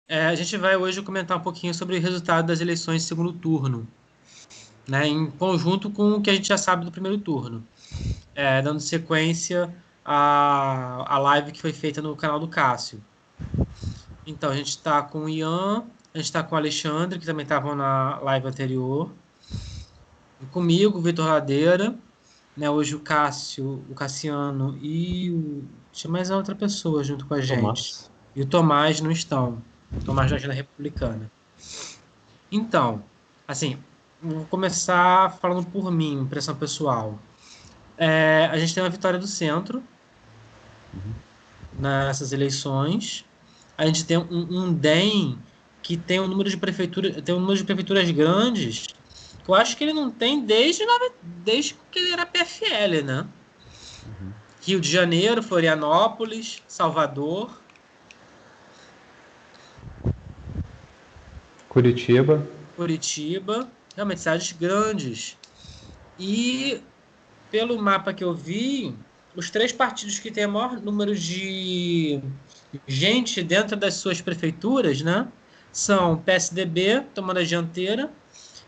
A gente vai hoje comentar um pouquinho sobre o resultado das eleições de segundo turno, né, em conjunto com o que a gente já sabe do primeiro turno, dando sequência à live que foi feita no canal do Cássio. Então, a gente está com o Ian, a gente está com o Alexandre, que também estavam na live anterior, e comigo, o Vitor Ladeira, né, hoje o Cássio, o Cassiano tinha mais outra pessoa junto com a gente. Tomás. E o Tomás não estão. O Tomás da Agenda Republicana. Então, assim, vou começar falando por mim, impressão pessoal. A gente tem uma vitória do centro nessas eleições. A gente tem um DEM que tem tem um número de prefeituras grandes, que eu acho que ele não tem desde que ele era PFL, né? Rio de Janeiro, Florianópolis, Salvador, Curitiba, realmente cidades grandes. E pelo mapa que eu vi, os três partidos que têm o maior número de gente dentro das suas prefeituras, né, são PSDB, tomando a dianteira,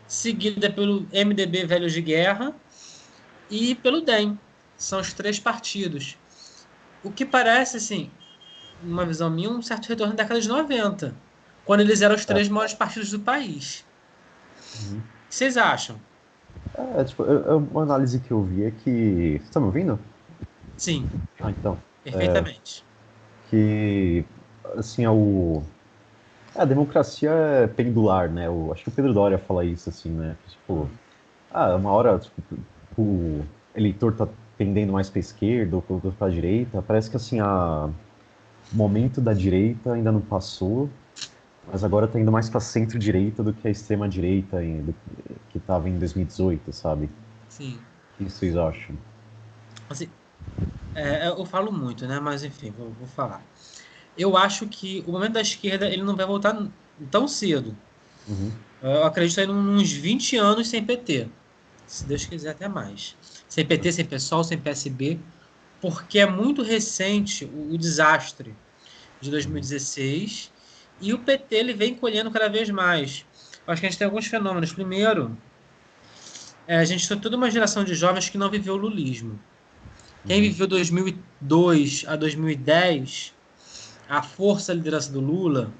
seguida pelo MDB Velhos de Guerra e pelo DEM. São os três partidos. O que parece, assim, numa visão minha, um certo retorno da década de 90, quando eles eram os três maiores partidos do país. O que vocês acham? Uma análise que eu vi é que... Você tá me ouvindo? Sim, Então. perfeitamente. Que, assim, a democracia é pendular, né? Acho que o Pedro Doria fala isso, assim, né? Tipo, uma hora o eleitor tá pendendo mais pra esquerda ou pra direita. Parece que, assim, o momento da direita ainda não passou, mas agora tá indo mais pra centro-direita do que a extrema-direita que tava em 2018, sabe? Sim. O que vocês acham? Assim, eu falo muito, né? Mas enfim, vou falar. Eu acho que o momento da esquerda ele não vai voltar tão cedo. Eu acredito aí uns 20 anos sem PT. Se Deus quiser, até mais. Sem PT, sem PSOL, sem PSB. Porque é muito recente o desastre de 2016 e o PT ele vem colhendo cada vez mais. Eu acho que a gente tem alguns fenômenos. Primeiro, a gente tem toda uma geração de jovens que não viveu o lulismo. Quem viveu 2002 a 2010, a força, a liderança do Lula,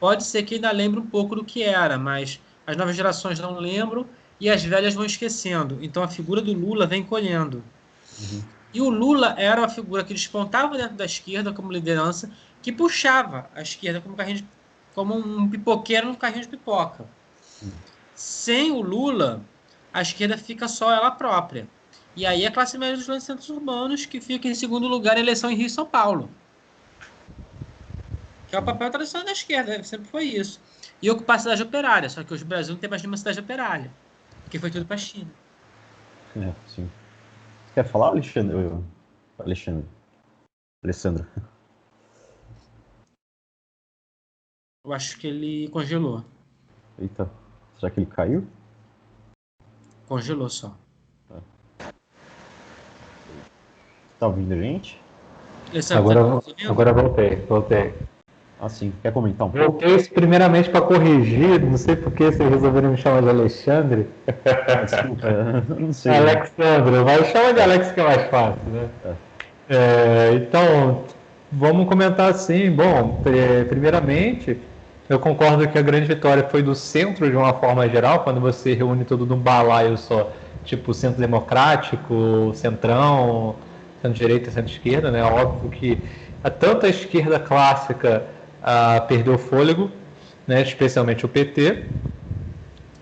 pode ser que ainda lembre um pouco do que era, mas as novas gerações não lembram e as velhas vão esquecendo. Então a figura do Lula vem colhendo. E o Lula era uma figura que despontava dentro da esquerda como liderança, que puxava a esquerda como um pipoqueiro no carrinho de pipoca. Sem o Lula, a esquerda fica só ela própria. E aí a classe média dos grandes centros urbanos que fica em segundo lugar em eleição em Rio e São Paulo. Que é o papel tradicional da esquerda, sempre foi isso. E ocupar a cidade operária, só que hoje o Brasil não tem mais nenhuma cidade operária, porque foi tudo para a China. Sim. Você quer falar, Alexandre? Alexandre. Alessandro. Eu acho que ele congelou. Eita, será que ele caiu? Congelou só. Tá ouvindo a gente? Alessandro, tá Agora, me ouvindo? agora voltei. Ah, sim. Quer comentar um pouco? Voltei primeiramente para corrigir, não sei por que vocês resolveram me chamar de Alexandre. Desculpa, eu não sei. Alexandre, vai chamar de Alex que é mais fácil, né? Então, vamos comentar assim. Bom, primeiramente, eu concordo que a grande vitória foi do centro de uma forma geral, quando você reúne tudo num balaio só, tipo centro democrático, centrão, centro-direita, centro-esquerda, né? Óbvio que tanto a esquerda clássica perdeu fôlego, né? Especialmente o PT,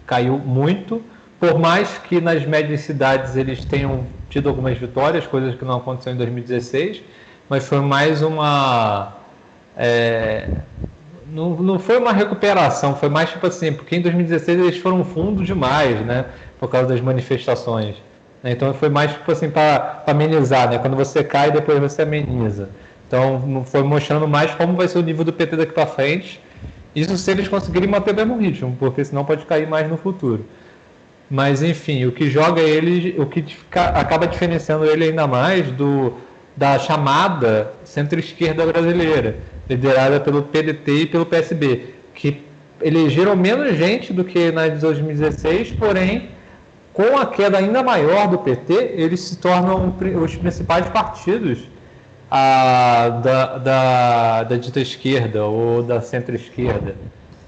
caiu muito, por mais que nas médias cidades eles tenham tido algumas vitórias, coisas que não aconteceram em 2016, mas foi mais uma... não foi uma recuperação, foi mais tipo assim, porque em 2016 eles foram fundo demais, né, por causa das manifestações. Então foi mais tipo assim para amenizar, né, quando você cai depois você ameniza. Então foi mostrando mais como vai ser o nível do PT daqui para frente. Isso se eles conseguirem manter o mesmo ritmo, porque senão pode cair mais no futuro. Mas enfim, o que joga ele, acaba diferenciando ele ainda mais da chamada centro-esquerda brasileira, liderada pelo PDT e pelo PSB, que elegeram menos gente do que na de 2016, porém, com a queda ainda maior do PT, eles se tornam os principais partidos da dita esquerda ou da centro-esquerda,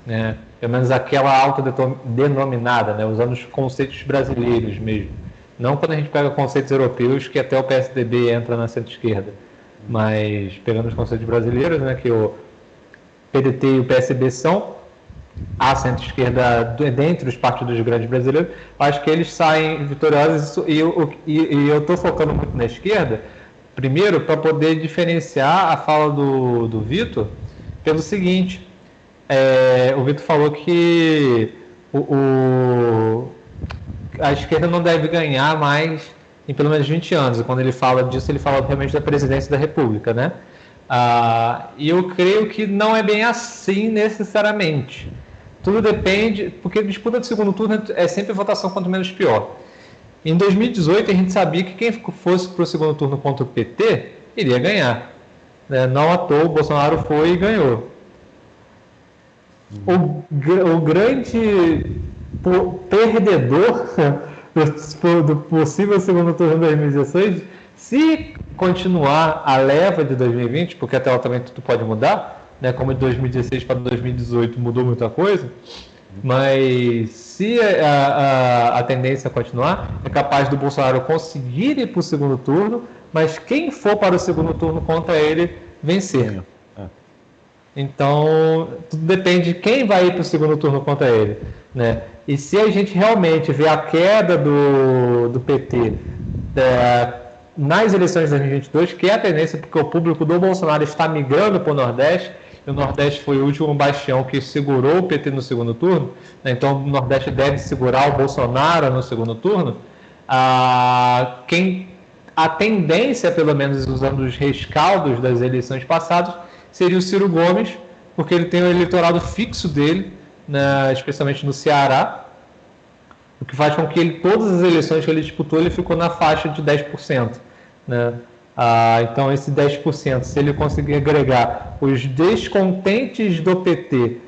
né? Pelo menos aquela autodenominada, né? Usando os conceitos brasileiros mesmo. Não quando a gente pega conceitos europeus, que até o PSDB entra na centro-esquerda, mas pegando os conceitos brasileiros, né, que o PDT e o PSB são a centro-esquerda dentre os partidos grandes brasileiros, acho que eles saem vitoriosos, e eu estou focando muito na esquerda, primeiro, para poder diferenciar a fala do Vitor, pelo seguinte, o Vitor falou que a esquerda não deve ganhar mais em pelo menos 20 anos, e quando ele fala disso, ele fala realmente da presidência da República, né? E eu creio que não é bem assim necessariamente. Tudo depende, porque disputa de segundo turno é sempre votação quanto menos pior. Em 2018, a gente sabia que quem fosse para o segundo turno contra o PT iria ganhar. Não à toa, o Bolsonaro foi e ganhou. O grande perdedor do possível segundo turno de 2016, se continuar a leva de 2020, porque até lá também tudo pode mudar, né? Como de 2016 para 2018 mudou muita coisa, mas se a tendência continuar, é capaz do Bolsonaro conseguir ir para o segundo turno, mas quem for para o segundo turno contra ele, vencer. Então, tudo depende de quem vai ir para o segundo turno contra ele, né? E se a gente realmente vê a queda do PT nas eleições de 2022, que é a tendência, porque o público do Bolsonaro está migrando para o Nordeste, e o Nordeste foi o último bastião que segurou o PT no segundo turno, né? Então o Nordeste deve segurar o Bolsonaro no segundo turno. A tendência, pelo menos usando os rescaldos das eleições passadas, seria o Ciro Gomes, porque ele tem o eleitorado fixo dele, né, especialmente no Ceará, o que faz com que todas as eleições que ele disputou, ele ficou na faixa de 10%. Né? Então, esse 10%, se ele conseguir agregar os descontentes do PT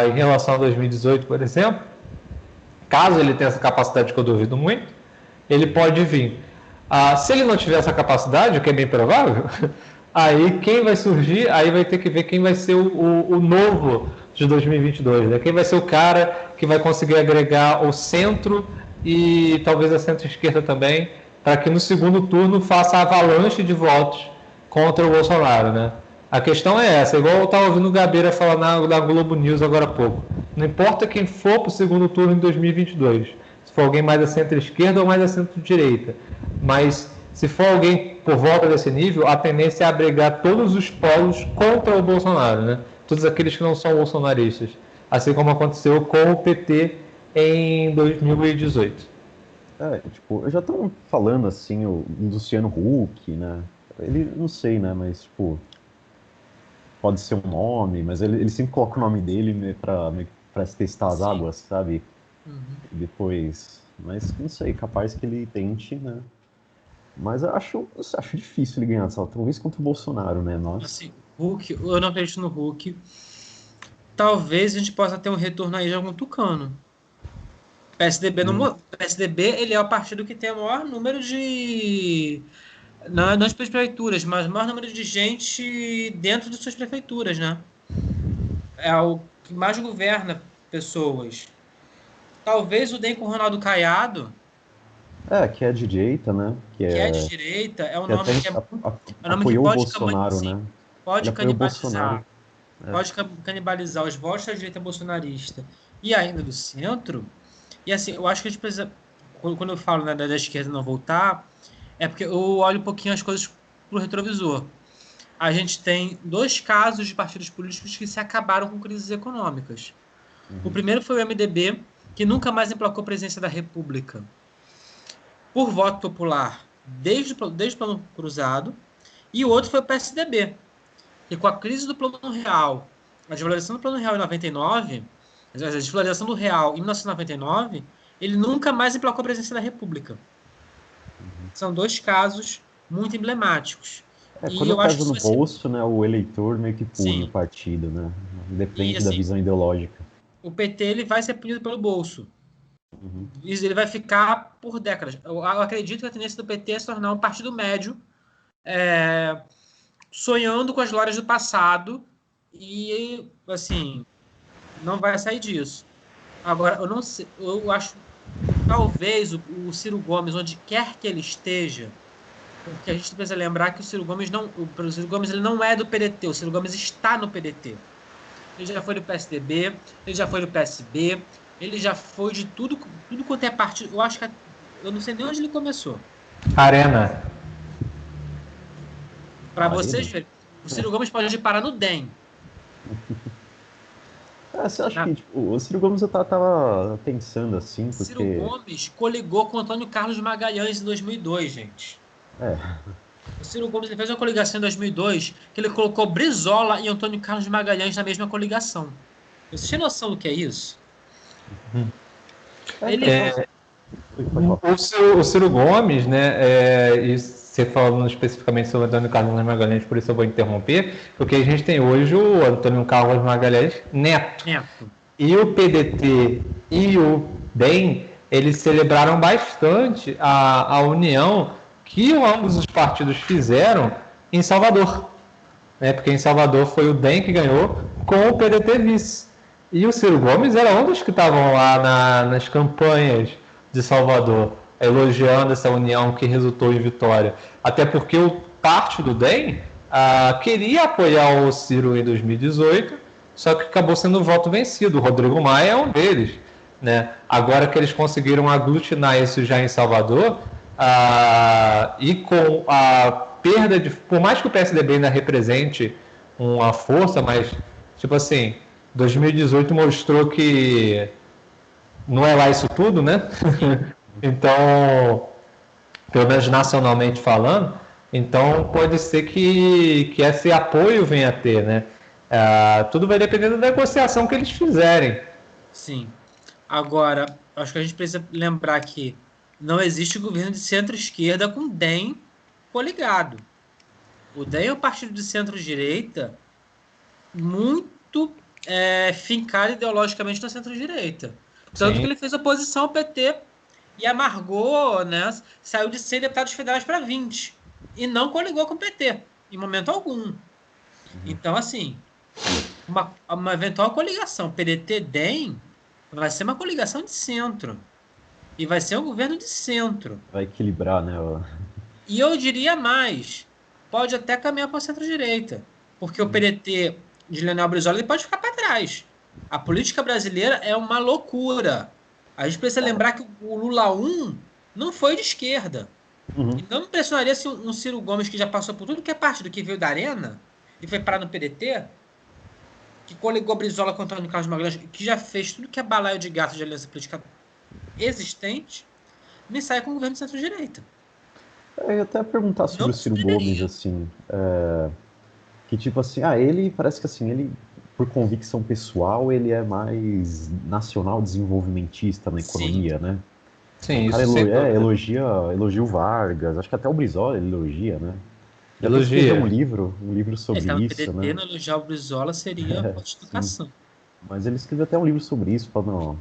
em relação a 2018, por exemplo, caso ele tenha essa capacidade, que eu duvido muito, ele pode vir. Se ele não tiver essa capacidade, o que é bem provável, aí quem vai surgir, aí vai ter que ver quem vai ser o novo de 2022, né? Quem vai ser o cara que vai conseguir agregar o centro e talvez a centro-esquerda também, para que no segundo turno faça a avalanche de votos contra o Bolsonaro, né? A questão é essa, igual eu estava ouvindo o Gabeira falar na Globo News agora há pouco. Não importa quem for para o segundo turno em 2022, se for alguém mais da centro-esquerda ou mais da centro-direita, mas se for alguém por volta desse nível, a tendência é abrigar todos os polos contra o Bolsonaro, né? Todos aqueles que não são bolsonaristas, assim como aconteceu com o PT em 2018. Eu já estão falando assim, o Luciano Huck, né? Ele, não sei, né? Mas, pode ser um nome, mas ele sempre coloca o nome dele para se testar as águas, sabe? Uhum. E depois, mas não sei, capaz que ele tente, né? Mas eu acho difícil ele ganhar, talvez contra o Bolsonaro, né? Nossa. Assim, Huck, eu não acredito no Huck. Talvez a gente possa ter um retorno aí de algum tucano. PSDB, ele é o partido que tem o maior número de... Não das prefeituras, mas o maior número de gente dentro de suas prefeituras, né? É o que mais governa pessoas. Talvez o DEM com o Ronaldo Caiado... que é de direita, né? Que é de direita, é um nome que é um nome que apoiou pode o Bolsonaro, né? Pode canibalizar. Pode canibalizar os votos da direita bolsonarista e ainda do centro. E assim, eu acho que a gente precisa... Quando eu falo, né, da esquerda não voltar, é porque eu olho um pouquinho as coisas pro retrovisor. A gente tem 2 casos de partidos políticos que se acabaram com crises econômicas. Uhum. O primeiro foi o MDB, que nunca mais emplacou a presidência da República por voto popular desde o Plano Cruzado, e o outro foi o PSDB, que com a crise do Plano Real, a desvalorização do Plano Real em 99, a desvalorização do Real em 1999, ele nunca mais emplacou a presidência da República. São 2 casos muito emblemáticos. Quando eu acho que pesa isso no vai ser... bolso, né, o eleitor meio que pune o Sim. partido, né? E, Depende da assim, visão ideológica. o PT ele vai ser punido pelo bolso. Uhum. Ele vai ficar por décadas. Eu acredito que a tendência do PT é se tornar um partido médio, sonhando com as glórias do passado e, assim, não vai sair disso. Agora, eu não sei, eu acho, talvez o Ciro Gomes, onde quer que ele esteja, porque a gente precisa lembrar que o Ciro Gomes o Ciro Gomes ele não é do PDT, o Ciro Gomes está no PDT. Ele já foi do PSDB, ele já foi do PSB, ele já foi de tudo quanto é partido. Eu acho que eu não sei nem onde ele começou. Arena. Para Arena? vocês verem, o Ciro Gomes pode parar no DEM. Você acha Na- que tipo, o Ciro Gomes eu tava pensando assim, Ciro porque. Gomes coligou com o Antônio Carlos Magalhães em 2002, gente. É, O Ciro Gomes ele fez uma coligação em 2002 que ele colocou Brizola e Antônio Carlos Magalhães na mesma coligação. Você tem noção do que é isso? Ele então. Pode falar. O Ciro Gomes, né, e você falando especificamente sobre o Antônio Carlos Magalhães, por isso eu vou interromper, porque a gente tem hoje o Antônio Carlos Magalhães Neto. Neto. E o PDT e o DEM, eles celebraram bastante a união que ambos os partidos fizeram em Salvador. Né? Porque em Salvador foi o DEM que ganhou com o PDT vice. E o Ciro Gomes era um dos que estavam lá nas campanhas de Salvador, elogiando essa união que resultou em vitória. Até porque o parte do DEM queria apoiar o Ciro em 2018, só que acabou sendo o voto vencido. O Rodrigo Maia é um deles. Né? Agora que eles conseguiram aglutinar isso já em Salvador, e com a perda de. Por mais que o PSDB ainda represente uma força, mas, tipo assim, 2018 mostrou que não é lá isso tudo, né? Então, pelo menos nacionalmente falando, então pode ser que esse apoio venha a ter, né? Tudo vai depender da negociação que eles fizerem. Sim. Agora, acho que a gente precisa lembrar que não existe governo de centro-esquerda com DEM coligado. O DEM é um partido de centro-direita muito fincado ideologicamente na centro-direita. Tanto que Sim. ele fez oposição ao PT e amargou, né? Saiu de 100 deputados federais para 20. E não coligou com o PT, em momento algum. Então, assim, uma eventual coligação PDT-DEM vai ser uma coligação de centro. E vai ser um governo de centro. Vai equilibrar, né? E eu diria mais, pode até caminhar para a centro-direita. Porque o PDT de Leonel Brizola ele pode ficar para trás. A política brasileira é uma loucura. A gente precisa lembrar que o Lula 1 não foi de esquerda. Uhum. E não me impressionaria se um Ciro Gomes, que já passou por tudo que é partido que veio da Arena e foi parar no PDT, que coligou Brizola com Antônio Carlos Magalhães, que já fez tudo que é balaio de gato de aliança política existente, me sai com o governo de centro-direita. Eu ia até perguntar sobre Não o me Ciro Gomes, surpreenderia. assim, que tipo assim, ele parece que assim, ele, por convicção pessoal, ele é mais nacional desenvolvimentista na Sim, economia, né? O Sim, cara isso sem dúvida. elogia o Vargas, acho que até o Brizola ele elogia, né? Ele até escreveu Elogia. um livro ele sobre tá no isso, PDT, né? no elogiar o Brizola seria Sim. falsificação. Mas ele escreveu até um livro sobre isso, falando,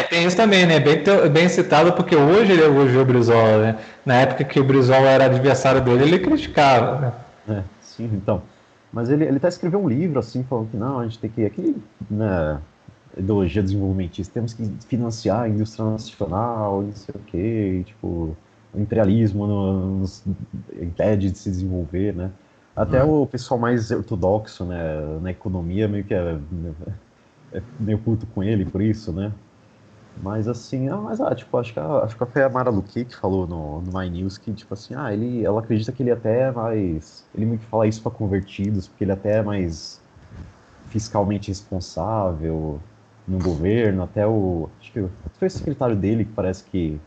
Tem isso também, né? Bem citado, porque hoje ele elogiou o Brizola, né? Na época que o Brizola era adversário dele, ele criticava, né? sim, então. Mas ele até escreveu um livro, assim, falando que não, a gente tem que, aquele, né, ideologia desenvolvimentista, temos que financiar a indústria nacional, não sei o quê, e, tipo, o imperialismo nos impede de se desenvolver, né? Até o pessoal mais ortodoxo, né, na economia meio que é meio puto com ele por isso, né? Mas assim, tipo, acho que foi a Mara Luque que falou no My News que, tipo assim, ela acredita que ele até é mais. Ele meio que fala isso para convertidos, porque ele até é mais fiscalmente responsável no governo, até acho que foi o secretário dele que parece que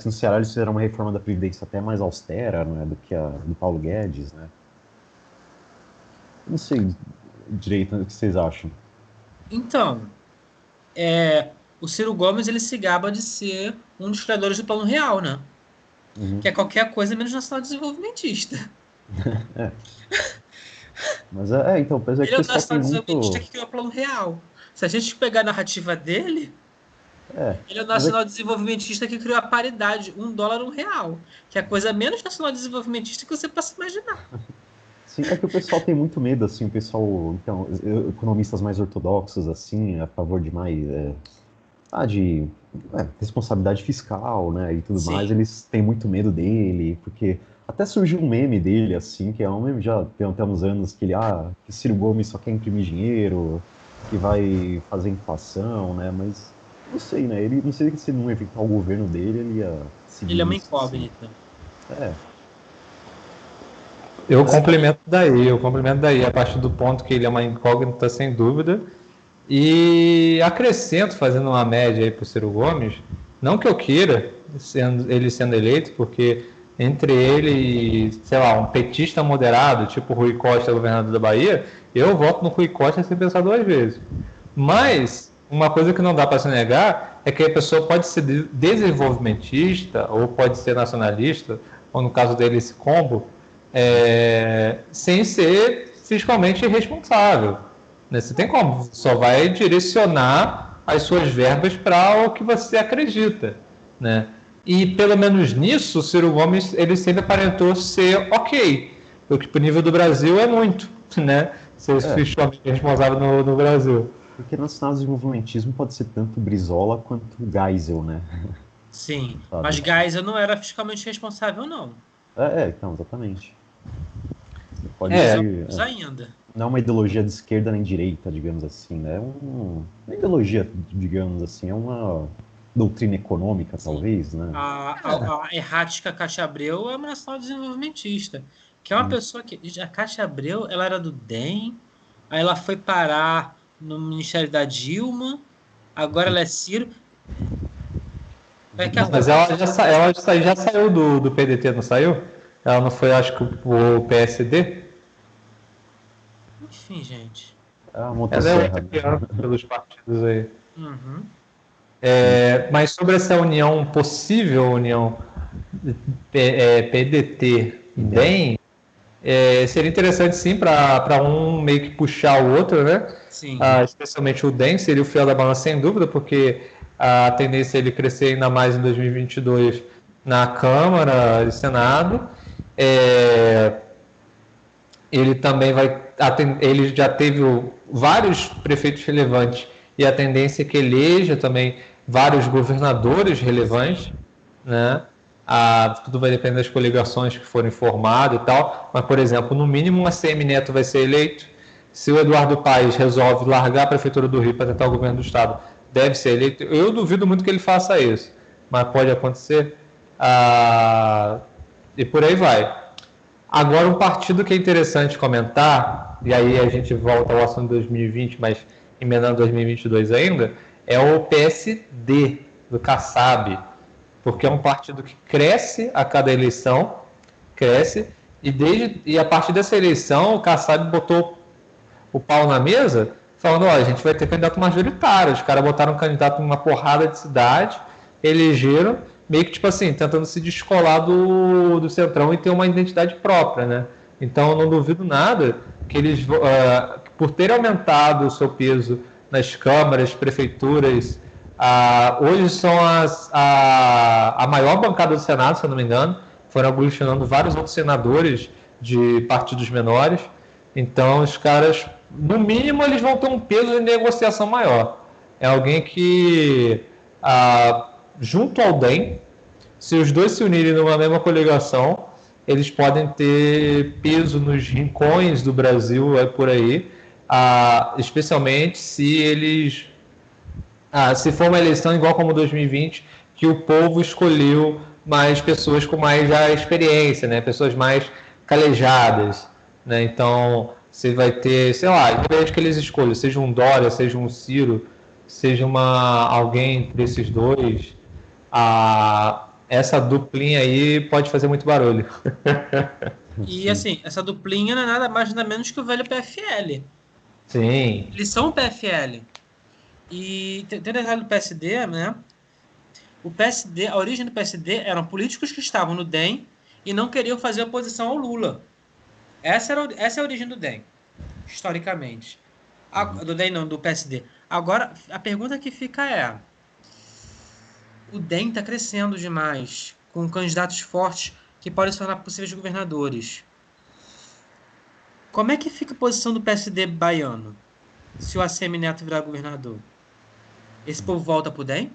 no Ceará eles fizeram uma reforma da Previdência até mais austera, né, do que a do Paulo Guedes, né? Não sei direito o que vocês acham. Então, o Ciro Gomes ele se gaba de ser um dos criadores do Plano Real, né? que é qualquer coisa menos nacional desenvolvimentista. Mas então, apesar Ele que é o o pessoal tem nacional desenvolvimentista muito... que criou o Plano Real. Se a gente pegar a narrativa dele, ele é o mas nacional desenvolvimentista que criou a paridade, $1, R$1, que é a coisa menos nacional desenvolvimentista que você possa imaginar. sim, é que o pessoal tem muito medo, assim, o pessoal, então, economistas mais ortodoxos, assim, a favor de mais, de responsabilidade fiscal, né, e tudo mais, Sim. eles têm muito medo dele, porque até surgiu um meme dele, assim, que é um meme já tem até uns anos, que ele, que Ciro Gomes só quer imprimir dinheiro, que vai fazer inflação, né, mas não sei, né, ele, não sei se não evitar o governo dele, ele ia seguir Ele é uma isso, assim. incógnita. Eu complemento daí, a partir do ponto que ele é uma incógnita, sem dúvida. E acrescento, fazendo uma média aí para o Ciro Gomes, não que eu queira ele sendo eleito, porque entre ele e, sei lá, um petista moderado, tipo Rui Costa, governador da Bahia, eu voto no Rui Costa sem pensar 2 vezes. Mas uma coisa que não dá para se negar é que a pessoa pode ser desenvolvimentista ou pode ser nacionalista, ou no caso dele esse combo, sem ser fiscalmente irresponsável. Né? Você tem como, só vai direcionar as suas verbas para o que você acredita. Né? E pelo menos nisso, o Ciro Gomes ele sempre aparentou ser ok, o que para o nível do Brasil é muito, né? Ser fiscalmente responsável no Brasil. Porque nacional desenvolvimentismo pode ser tanto Brizola quanto Geisel, né? Sim, Sabe? mas Geisel não era fiscalmente responsável, não. Então, exatamente. Pode ser. Ainda. Não é uma ideologia de esquerda nem direita, digamos assim, né? É uma ideologia, digamos assim, é uma doutrina econômica, talvez, né? A errática Cátia Abreu é uma nacional desenvolvimentista, que é uma pessoa que... A Cátia Abreu, ela era do DEM, aí ela foi parar no Ministério da Dilma, agora ela é Ciro. Mas ela já saiu do PDT, não saiu? Ela não foi, acho que, o PSD? Enfim, gente. Ela é outra que anda pelos partidos aí. Uhum. Mas sobre essa união, possível união PDT e DEM, seria interessante sim para um meio que puxar o outro, né? Sim. Especialmente o DEM seria o fiel da balança, sem dúvida, porque a tendência é ele crescer ainda mais em 2022 na Câmara e Senado. Ele também ele já teve vários prefeitos relevantes e a tendência é que eleja também vários governadores relevantes, né? Tudo vai depender das coligações que forem formadas e tal, mas, por exemplo, no mínimo um ACM Neto vai ser eleito. Se o Eduardo Paes resolve largar a Prefeitura do Rio para tentar o governo do Estado, deve ser eleito. Eu duvido muito que ele faça isso, mas pode acontecer. E por aí vai. Agora, um partido que é interessante comentar, e aí a gente volta ao assunto de 2020, mas emendando 2022 ainda, é o PSD, do Kassab, porque é um partido que cresce a cada eleição, e a partir dessa eleição o Kassab botou o pau na mesa, falando, a gente vai ter candidato majoritário, os caras botaram um candidato em uma porrada de cidade, elegeram, meio que, tipo assim, tentando se descolar do Centrão e ter uma identidade própria, né? Então, eu não duvido nada que eles, por ter aumentado o seu peso nas câmaras, prefeituras, hoje são a maior bancada do Senado, se eu não me engano, foram aglutinando vários outros senadores de partidos menores. Então, os caras, no mínimo, eles vão ter um peso de negociação maior. É alguém que... junto ao DEM, se os dois se unirem numa mesma coligação, eles podem ter peso nos rincões do Brasil, por aí, especialmente se eles... se for uma eleição igual como 2020, que o povo escolheu mais pessoas com mais já experiência, né? Pessoas mais calejadas, né? Então, você vai ter, sei lá, independente que eles escolham, seja um Dória, seja um Ciro, seja alguém desses dois, essa duplinha aí pode fazer muito barulho. E assim, essa duplinha não é nada mais nada menos que o velho PFL. Sim. Eles são o PFL. E tem detalhe do PSD, né? O PSD, a origem do PSD eram políticos que estavam no DEM e não queriam fazer oposição ao Lula. Essa é a origem do DEM, historicamente. Do DEM não, do PSD. Agora, a pergunta que fica é: o DEM está crescendo demais, com candidatos fortes que podem se tornar possíveis governadores. Como é que fica a posição do PSD baiano, se o ACM Neto virar governador? Esse povo volta pro DEM?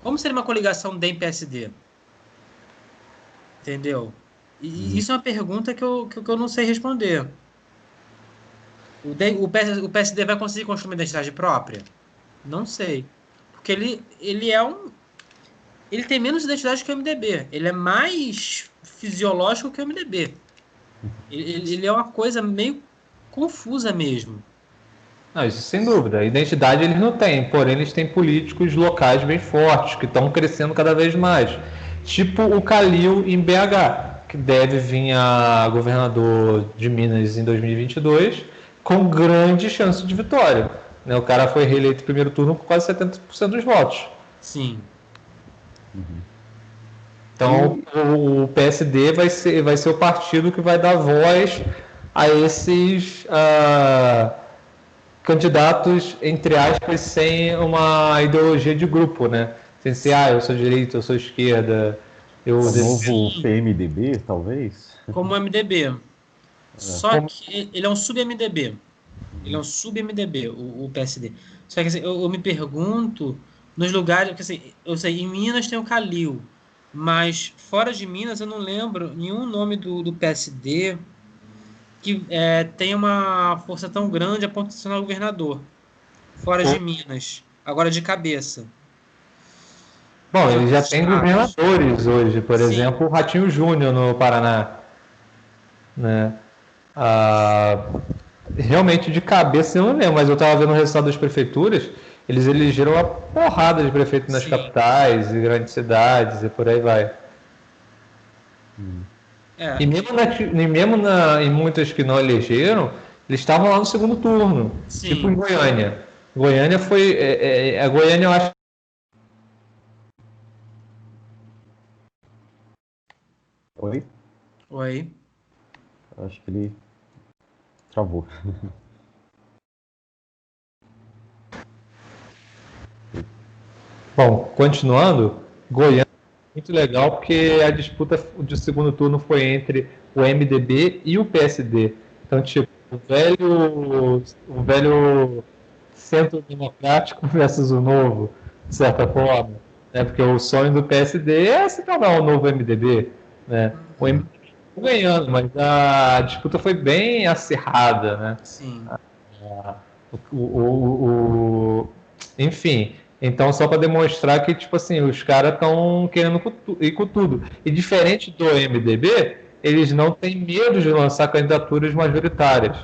Como seria uma coligação DEM-PSD? Entendeu? E isso é uma pergunta que eu não sei responder. O PSD vai conseguir construir uma identidade própria? Não sei. Porque ele tem menos identidade que o MDB. Ele é mais fisiológico que o MDB. Ele é uma coisa meio confusa mesmo. Não, isso sem dúvida. A identidade eles não têm, porém eles têm políticos locais bem fortes, que estão crescendo cada vez mais. Tipo o Calil em BH, que deve vir a governador de Minas em 2022, com grande chance de vitória. O cara foi reeleito no primeiro turno com quase 70% dos votos. Sim. Então o PSD vai ser o partido que vai dar voz a esses candidatos, entre aspas, sem uma ideologia de grupo, né? Sem ser, eu sou direita, eu sou esquerda. O novo PMDB, talvez? Como o MDB. Só que ele é um sub-MDB. Ele é um sub-MDB, o PSD. Só que assim, eu me pergunto, nos lugares... Porque, assim, eu sei, em Minas tem o Calil, mas fora de Minas eu não lembro nenhum nome do PSD que tem uma força tão grande a ponto de se tornar governador. Fora de Minas. Agora de cabeça. Bom, ele já tem governadores hoje, por exemplo, o Ratinho Júnior no Paraná. Né? Realmente de cabeça eu não lembro, mas eu estava vendo o resultado das prefeituras, eles elegeram uma porrada de prefeitos nas capitais e grandes cidades e por aí vai. E mesmo em muitas que não elegeram, eles estavam lá no segundo turno. Sim. Tipo em Goiânia. Goiânia foi... a Goiânia, eu acho... Oi? Acho que ele travou. Bom, continuando, Goiânia é muito legal porque a disputa de segundo turno foi entre o MDB e o PSD. Então, tipo, o velho centro democrático versus o novo, de certa forma. Né? Porque o sonho do PSD é se tornar o novo MDB. Né? O MDB foi ganhando, mas a disputa foi bem acirrada. Né? Sim. Enfim... Então, só para demonstrar que, tipo assim, os caras estão querendo ir com tudo. E diferente do MDB, eles não têm medo de lançar candidaturas majoritárias,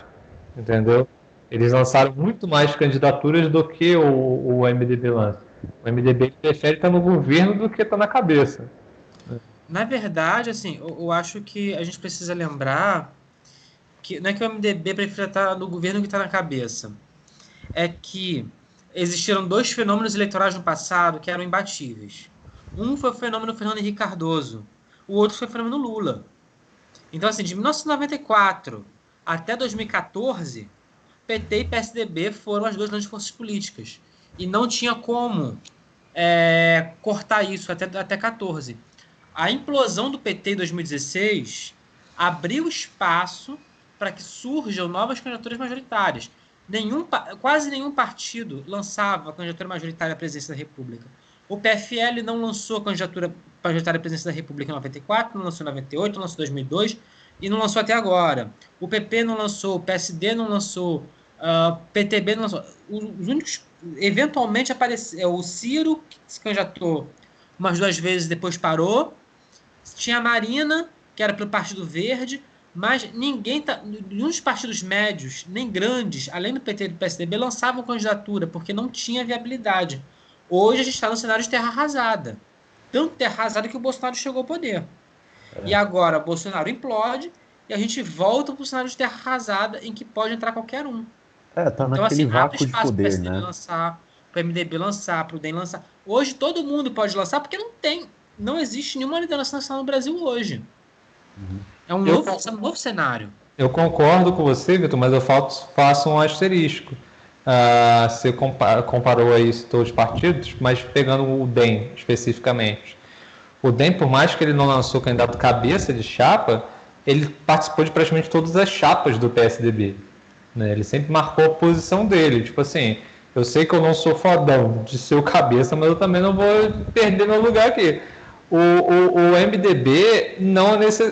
entendeu? Eles lançaram muito mais candidaturas do que o MDB lança. O MDB prefere estar no governo do que estar na cabeça. Na verdade, assim, eu acho que a gente precisa lembrar que não é que o MDB prefere estar no governo que está na cabeça. É que existiram dois fenômenos eleitorais no passado que eram imbatíveis. Um foi o fenômeno Fernando Henrique Cardoso, o outro foi o fenômeno Lula. Então, assim, de 1994 até 2014, PT e PSDB foram as duas grandes forças políticas. E não tinha como cortar isso até 14. A implosão do PT em 2016 abriu espaço para que surjam novas candidaturas majoritárias. Quase nenhum partido lançava a candidatura majoritária à presidência da República. O PFL não lançou a candidatura majoritária à presidência da República em 94, não lançou em 98, não lançou em 2002 e não lançou até agora. O PP não lançou, o PSD não lançou, o PTB não lançou. Os únicos, eventualmente, apareceu o Ciro, que se candidatou umas 2 vezes, depois parou. Tinha a Marina, que era pelo Partido Verde, mas nenhum dos partidos médios, nem grandes, além do PT e do PSDB, lançavam candidatura, porque não tinha viabilidade. Hoje a gente está no cenário de terra arrasada. Tanto terra arrasada que o Bolsonaro chegou ao poder. E agora o Bolsonaro implode e a gente volta para o cenário de terra arrasada em que pode entrar qualquer um. Tá então, naquele vácuo de poder, né? Lançar. para o MDB lançar, para o DEM lançar. Hoje todo mundo pode lançar porque não existe nenhuma liderança nacional no Brasil hoje. É um novo cenário. Eu concordo com você, Vitor, mas eu faço um asterisco. Você comparou aí todos os partidos, mas pegando o DEM especificamente. O DEM, por mais que ele não lançou candidato cabeça de chapa, ele participou de praticamente todas as chapas do PSDB. Né? Ele sempre marcou a posição dele. Tipo assim, eu sei que eu não sou fodão de ser o cabeça, mas eu também não vou perder meu lugar aqui. O MDB,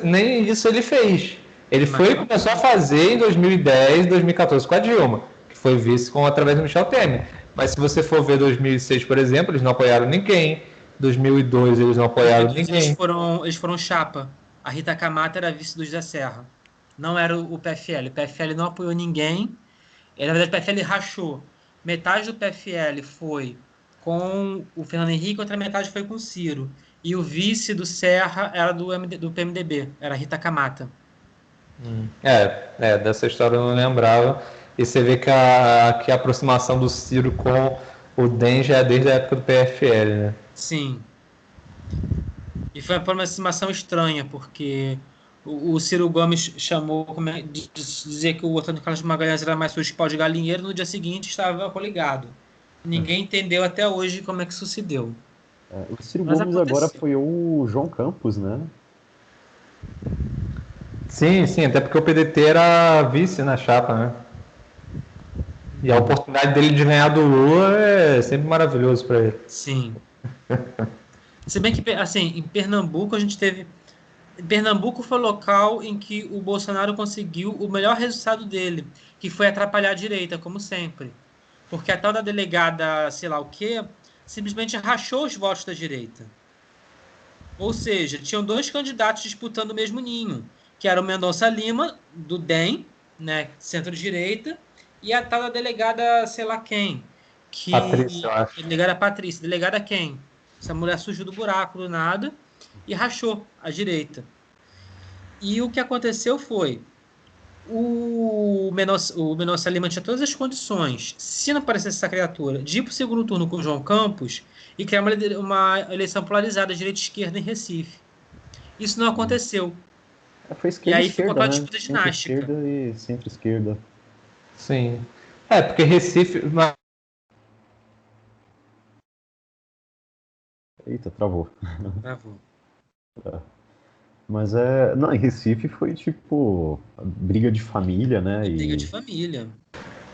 nem isso ele fez. Ele foi e começou a fazer em 2010, 2014 com a Dilma, que foi vice através do Michel Temer. Mas se você for ver 2006, por exemplo, eles não apoiaram ninguém. 2002 eles não apoiaram ninguém. Eles foram chapa. A Rita Camata era vice do José Serra. Não era o PFL. O PFL não apoiou ninguém. Na verdade, o PFL rachou. Metade do PFL foi com o Fernando Henrique, outra metade foi com o Ciro. E o vice do Serra era do PMDB, era a Rita Camata. Dessa história eu não lembrava. E você vê que a aproximação do Ciro com o DEM já é desde a época do PFL, né? Sim. E foi uma aproximação estranha, porque o Ciro Gomes chamou, de dizer que o Antônio Carlos de Magalhães era mais sujo que pau de galinheiro, no dia seguinte estava coligado. Ninguém entendeu até hoje como é que isso se deu. O Ciro Gomes agora apoiou o João Campos, né? Sim, até porque o PDT era vice na chapa, né? E a oportunidade dele de ganhar do Lula é sempre maravilhoso para ele. Sim. Se bem que, assim, em Pernambuco a gente teve... Pernambuco foi o local em que o Bolsonaro conseguiu o melhor resultado dele, que foi atrapalhar a direita, como sempre. Porque a tal da delegada, sei lá o quê, simplesmente rachou os votos da direita. Ou seja, tinham dois candidatos disputando o mesmo ninho, que era o Mendonça Lima, do DEM, né, centro-direita, e a tal da delegada, sei lá quem. Patrícia, eu acho. Delegada Patrícia. Delegada quem? Essa mulher surgiu do buraco, do nada, e rachou a direita. E o que aconteceu foi, o Mendonça Lima tinha todas as condições, se não aparecesse essa criatura, de ir para o segundo turno com o João Campos e criar uma eleição polarizada, direita e esquerda em Recife. Isso não aconteceu. Foi esquerda, e aí ficou aquela disputa ginástica. Esquerda e centro-esquerda. Sim. Porque Recife... Eita, travou. Travou. Mas não, em Recife foi tipo briga de família, né? Briga de família.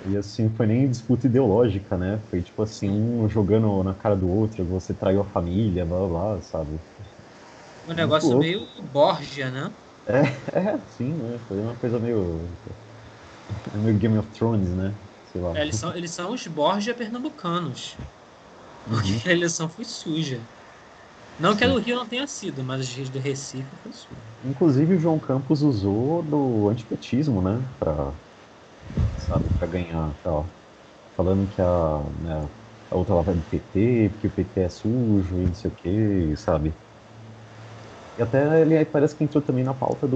E assim, foi nem disputa ideológica, né? Foi tipo assim, um jogando na cara do outro, você traiu a família, blá blá blá, sabe? Um negócio meio Borgia, né? Sim, né? Foi uma coisa meio Game of Thrones, né? Sei lá. Eles são os Borgia pernambucanos. Porque a eleição foi suja. Não que a do Rio não tenha sido, mas as do Recife foi suja. Inclusive o João Campos usou do antipetismo, né? Pra ganhar, tal. Falando que a outra lá vai do PT, porque o PT é sujo e não sei o que, sabe? E até ele parece que entrou também na pauta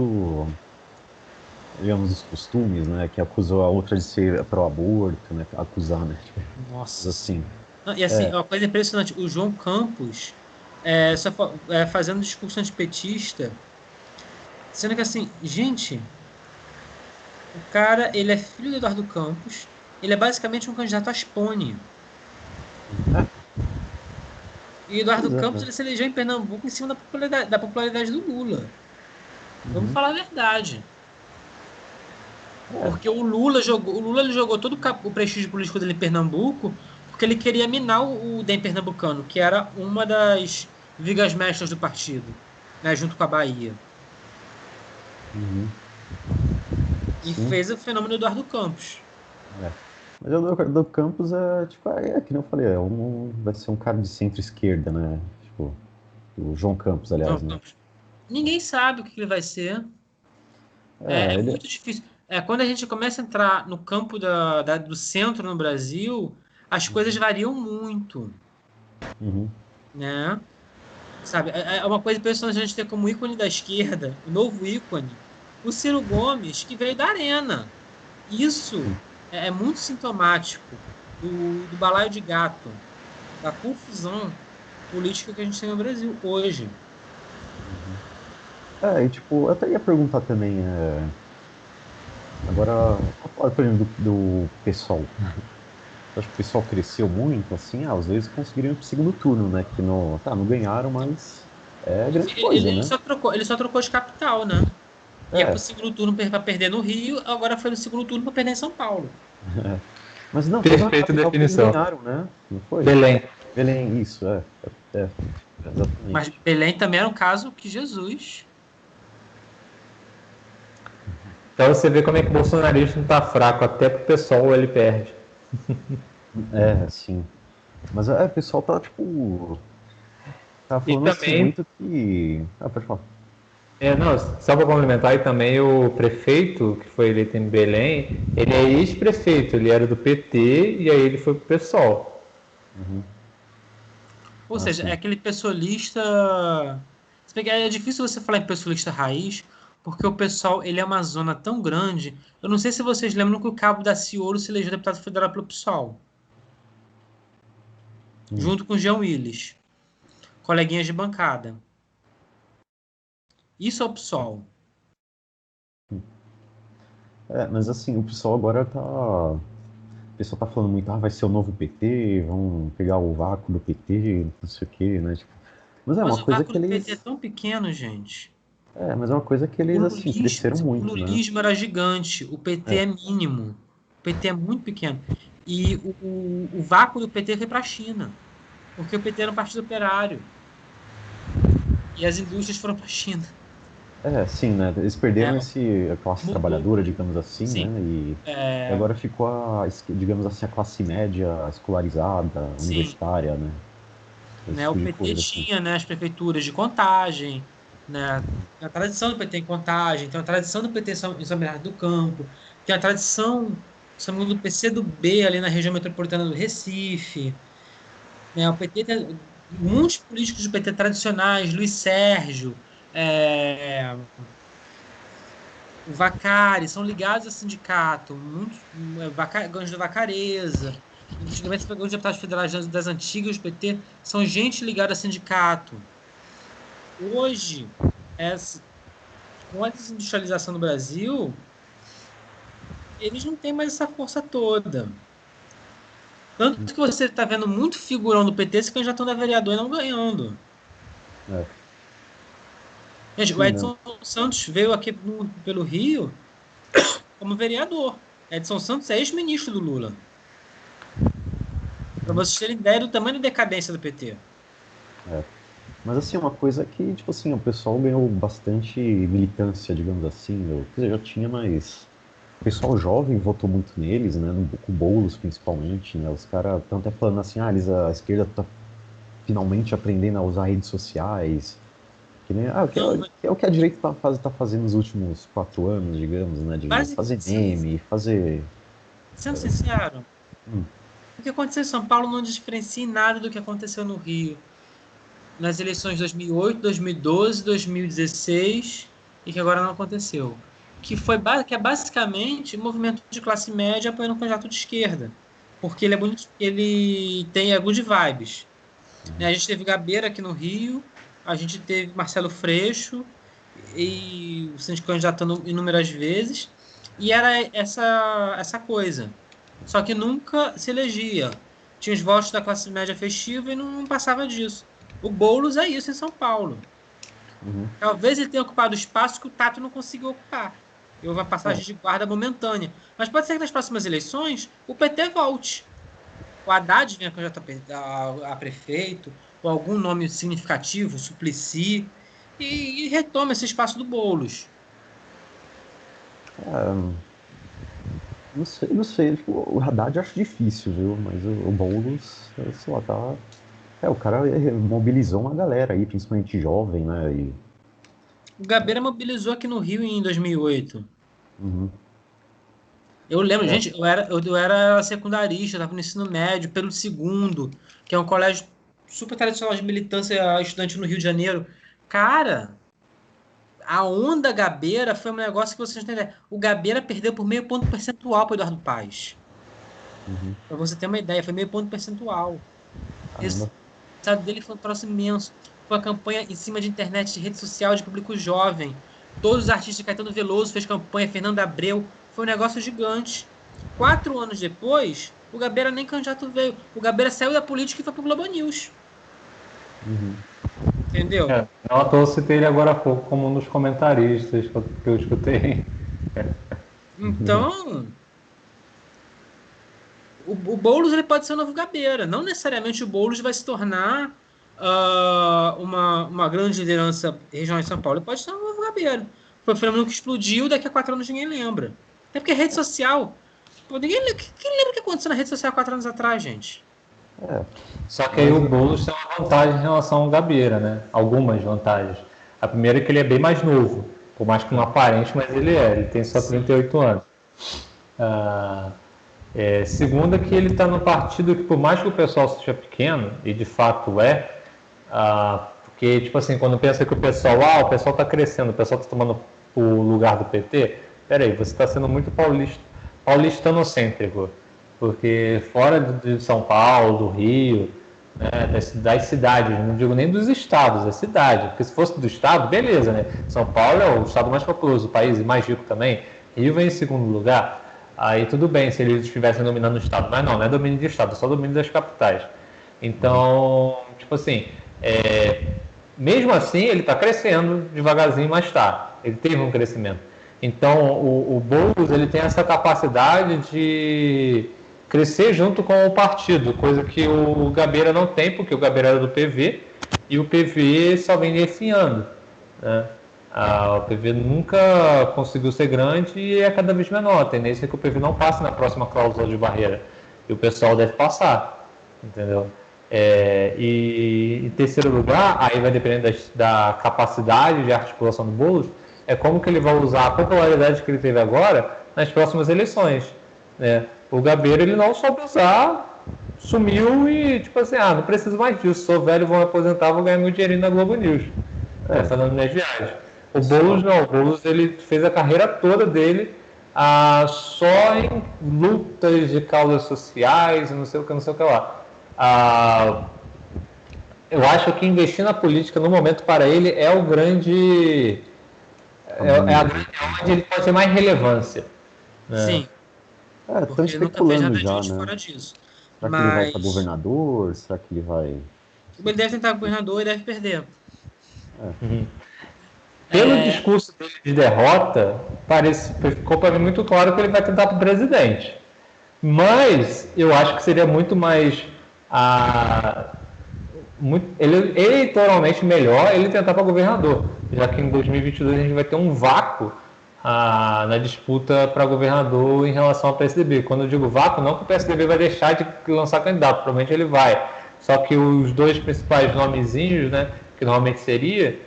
digamos, dos costumes, né? Que acusou a outra de ser pró-aborto, né? Acusar, né? Nossa. Assim. E assim, é uma coisa impressionante. O João Campos, fazendo discurso antipetista, sendo que assim, gente, o cara, ele é filho do Eduardo Campos, ele é basicamente um candidato a Aspone. E Eduardo Campos ele se elegeu em Pernambuco em cima da popularidade do Lula. Vamos falar a verdade. Porque o Lula jogou todo o prestígio político dele em Pernambuco porque ele queria minar o DEM pernambucano, que era uma das vigas mestras do partido, né, junto com a Bahia. E fez o fenômeno do Eduardo Campos. Mas o Eduardo Campos tipo, que nem eu falei, vai ser um cara de centro-esquerda, né? Tipo, o João Campos, aliás, né? Ninguém sabe o que ele vai ser. É muito difícil. Quando a gente começa a entrar no campo do centro no Brasil, as coisas variam muito. Né? Sabe? É uma coisa impressionante a gente ter como ícone da esquerda, o novo ícone, o Ciro Gomes, que veio da Arena. Isso é muito sintomático. do balaio de gato, da confusão política que a gente tem no Brasil hoje. E tipo, eu até ia perguntar também, agora, por exemplo, do PSOL. Eu acho que o pessoal cresceu muito, assim, às vezes conseguiram ir pro segundo turno, né? Que não ganharam, mas é grande coisa, Ele né? só trocou de capital, né? Ia pro É, segundo turno para perder no Rio, agora foi no segundo turno para perder em São Paulo. mas não, teve uma Perfeita capital que eles definição. ganharam, né? Não foi? Belém. Belém, isso, Mas exatamente. Belém também era um caso que Jesus. Então você vê como é que o bolsonarismo tá fraco, até pro pessoal ele perde. Sim. Mas o pessoal tá, tipo, tá E falando assim também, muito que. Ah, pode falar. não, só para complementar, e também o prefeito que foi eleito em Belém, ele é ex-prefeito, ele era do PT e aí ele foi pro PSOL. Uhum. Ou Ah, seja, é sim. aquele pessoalista. É difícil você falar em pessoalista raiz, porque o pessoal ele é uma zona tão grande. Eu não sei se vocês lembram que o Cabo da Ciolo se elegeu deputado federal pelo PSOL, Hum. junto com o Jean Willis, coleguinhas de bancada. Isso é o PSOL. Mas assim, o pessoal agora tá. O pessoal tá falando muito, vai ser o novo PT, vão pegar o vácuo do PT, não sei o quê, né? Tipo, mas é uma Mas o coisa vácuo que do PT é eles. tão pequeno, gente. Mas é uma coisa que O eles, assim, lulismo, cresceram o muito, né? lulismo era gigante, o PT É, é mínimo. O PT é muito pequeno. E o vácuo do PT foi para a China, porque o PT era um partido operário. E as indústrias foram para a China. sim, né? Eles Né? perderam a classe Mudou. trabalhadora, digamos assim, né? Sim. E agora ficou digamos assim, a classe média escolarizada, Sim. universitária, né? Esse Né? O tipo de PT coisa, assim. tinha, né, as prefeituras de Contagem, né? Tem a tradição do PT em Contagem, tem a tradição do PT em São Bernardo do Campo, tem a tradição, se não me engano, do PCdoB ali na região metropolitana do Recife. Né? O PT tem muitos políticos do PT tradicionais, Luiz Sérgio, o Vacari, são ligados a sindicato, muitos ganhos da Vacareza. Antigamente, você pegou os deputados federais das antigas do PT, são gente ligada a sindicato. Hoje, essa, com a desindustrialização do Brasil, eles não têm mais essa força toda. Tanto que você está vendo muito figurão do PT se candidatando a vereador e não ganhando. É, Gente, o sim, né? Edson Santos veio aqui pelo Rio como vereador. Edson Santos é ex-ministro do Lula. Para vocês terem ideia do tamanho da decadência do PT. É. Mas assim, uma coisa que, tipo assim, o pessoal ganhou bastante militância, digamos assim, quer dizer, já tinha, mas o pessoal jovem votou muito neles, né, com o Boulos principalmente, né, os caras estão até falando assim, a esquerda tá finalmente aprendendo a usar redes sociais, que nem, Não, que é o que a direita tá fazendo nos últimos 4 anos, digamos, né, de fazer meme, fazer... sendo sincero, Hum, o que aconteceu em São Paulo não diferencia em nada do que aconteceu no Rio. Nas eleições de 2008, 2012, 2016 e que agora não aconteceu. Que é basicamente um movimento de classe média apoiando um candidato de esquerda. Porque ele é bonito, ele tem a good vibes. Né? A gente teve Gabeira aqui no Rio, a gente teve Marcelo Freixo e o se candidatando inúmeras vezes, e era essa coisa. Só que nunca se elegia. Tinha os votos da classe média festiva e não passava disso. O Boulos é isso em São Paulo. uhum. Talvez ele tenha ocupado o espaço que o Tato não conseguiu ocupar. E houve uma passagem de guarda momentânea. Mas pode ser que nas próximas eleições o PT volte. O Haddad venha candidato a prefeito, ou algum nome significativo, Suplicy, e retome esse espaço do Boulos. Não sei, tipo, o Haddad eu acho difícil, viu, mas o Boulos, sei lá, tá... o cara mobilizou uma galera aí, principalmente jovem, né, O Gabeira mobilizou aqui no Rio em 2008. Uhum. Eu lembro, É, gente, eu era secundarista, estava no ensino médio, pelo segundo, que é um colégio super tradicional de militância estudante no Rio de Janeiro. Cara, a onda Gabeira foi um negócio que vocês não têm ideia. O Gabeira perdeu por meio ponto percentual para o Eduardo Paes. Para você ter uma ideia, foi meio ponto percentual. O resultado dele foi um troço imenso. Foi uma campanha em cima de internet, de rede social, de público jovem. Todos os artistas, Caetano Veloso fez campanha, Fernando Abreu. Foi um negócio gigante. 4 anos depois, o Gabeira nem candidato veio. O Gabeira saiu da política e foi pro Globo News. Entendeu? Não à toa eu citei ele agora há pouco como um dos comentaristas que eu escutei. Então, o Boulos ele pode ser o novo Gabeira. Não necessariamente o Boulos vai se tornar uma grande liderança regional de São Paulo. Ele pode ser o novo Gabeira. Foi um fenômeno que explodiu, daqui a 4 anos ninguém lembra. Até porque rede social... Pô, quem lembra o que aconteceu na rede social 4 anos atrás, gente? Só que aí o Boulos tem uma vantagem em relação ao Gabeira, né? Algumas vantagens. A primeira é que ele é bem mais novo. Por mais que não aparente, mas ele tem só 38 anos. Segunda, que ele está no partido que, por mais que o pessoal seja pequeno, e de fato porque, tipo assim, quando pensa que o pessoal está crescendo, o pessoal está tomando o lugar do PT, peraí, você está sendo muito paulistanocêntrico, porque fora de São Paulo, do Rio, né, das cidades, não digo nem dos estados, da cidade, porque se fosse do estado, beleza, né? São Paulo é o estado mais populoso do país e mais rico também, Rio vem em segundo lugar, aí tudo bem se eles estivessem dominando o estado, mas não é domínio de estado, é só domínio das capitais. Então, tipo assim, mesmo assim ele está crescendo devagarzinho, mas ele teve um crescimento. Então o Boulos ele tem essa capacidade de crescer junto com o partido, coisa que o Gabeira não tem, porque o Gabeira era do PV e o PV só vem definhando, né? O PV nunca conseguiu ser grande e é cada vez menor. A tendência é que o PV não passe na próxima cláusula de barreira e o pessoal deve passar, entendeu? E em terceiro lugar, aí vai depender da capacidade de articulação do Boulos, é como que ele vai usar a popularidade que ele teve agora nas próximas eleições, né? O Gabeira ele não soube usar, sumiu e tipo assim, não preciso mais disso, sou velho, vou me aposentar, vou ganhar meu dinheirinho na Globo News, fazendo minhas viagens. O Boulos não, o Boulos ele fez a carreira toda dele só em lutas de causas sociais, não sei o que lá. Eu acho que investir na política no momento para ele é o grande... onde ele pode ter mais relevância, né? Sim. Estão especulando já, né? Fora disso. Será que ele vai para governador? Será que ele vai... Ele deve tentar governador e deve perder. Pelo discurso dele de derrota, ficou para mim muito claro que ele vai tentar para o presidente. Mas eu acho que seria muito mais eleitoralmente melhor ele tentar para governador, já que em 2022 a gente vai ter um vácuo na disputa para governador em relação ao PSDB. Quando eu digo vácuo, não que o PSDB vai deixar de lançar candidato, provavelmente ele vai. Só que os dois principais nomezinhos, né, que normalmente seria,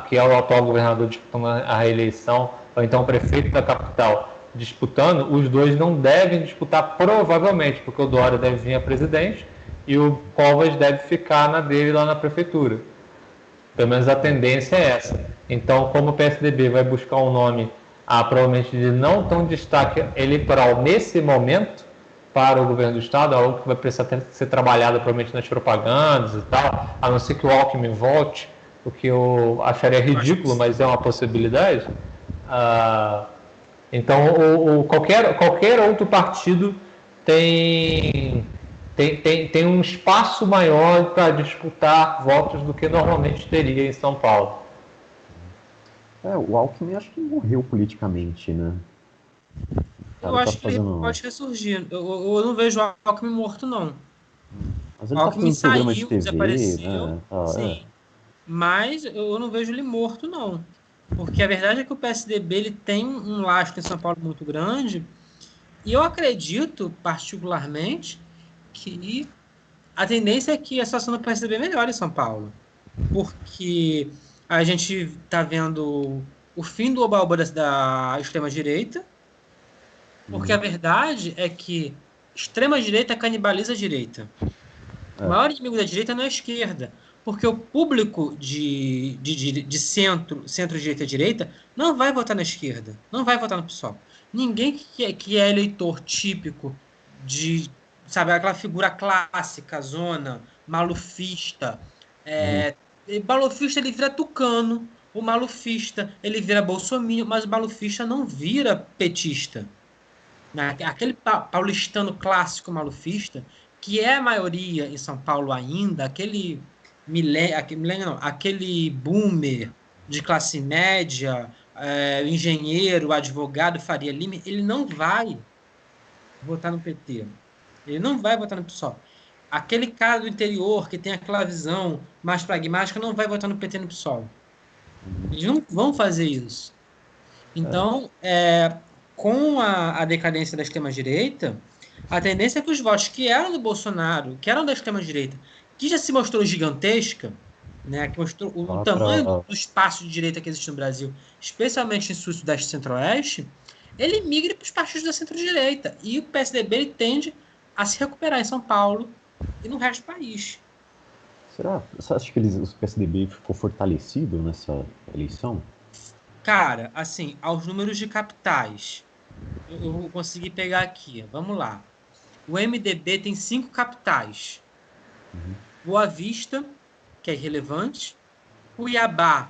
que é o atual governador disputando a reeleição, ou então o prefeito da capital disputando, os dois não devem disputar provavelmente, porque o Dória deve vir a presidente e o Covas deve ficar na dele lá na prefeitura. Pelo menos a tendência é essa. Então, como o PSDB vai buscar um nome provavelmente de não tão destaque eleitoral nesse momento para o governo do estado, algo que vai precisar ser trabalhado provavelmente nas propagandas e tal, a não ser que o Alckmin volte, o que eu acharia ridículo, mas é uma possibilidade. Então, qualquer outro partido tem um espaço maior para disputar votos do que normalmente teria em São Paulo. O Alckmin acho que morreu politicamente, né? Eu acho que ele pode ressurgir. Eu não vejo o Alckmin morto, não. Mas ele o Alckmin saiu, de TV, desapareceu, né? sim. Mas eu não vejo ele morto, não. Porque a verdade é que o PSDB ele tem um lastro em São Paulo muito grande, e eu acredito, particularmente, que a tendência é que a situação do PSDB melhore em São Paulo. Porque a gente está vendo o fim do oba-oba da extrema-direita, porque a verdade é que extrema-direita canibaliza a direita. O maior inimigo da direita não é a esquerda, porque o público de centro-direita e direita não vai votar na esquerda, não vai votar no PSOL. Ninguém que é eleitor típico sabe, aquela figura clássica, zona, malufista. O malufista, ele vira tucano. O malufista, ele vira bolsominion, mas o malufista não vira petista. Aquele paulistano clássico malufista, que é a maioria em São Paulo ainda, aquele milênio não, aquele boomer de classe média, engenheiro, advogado, Faria Lima, ele não vai votar no PT. Ele não vai votar no PSOL. Aquele cara do interior que tem aquela visão mais pragmática não vai votar no PT e no PSOL. Eles não vão fazer isso. Então, com a decadência da extrema-direita, a tendência é que os votos que eram do Bolsonaro, que eram da extrema-direita, que já se mostrou gigantesca, né, que mostrou o tamanho do espaço de direita que existe no Brasil, especialmente em sul, sudeste e centro-oeste, ele migre para os partidos da centro-direita. E o PSDB ele tende a se recuperar em São Paulo e no resto do país. Será? Você acha que o PSDB ficou fortalecido nessa eleição? Cara, assim, aos números de capitais, eu vou conseguir pegar aqui. Vamos lá. O MDB tem 5 capitais. Boa Vista, que é irrelevante. Cuiabá,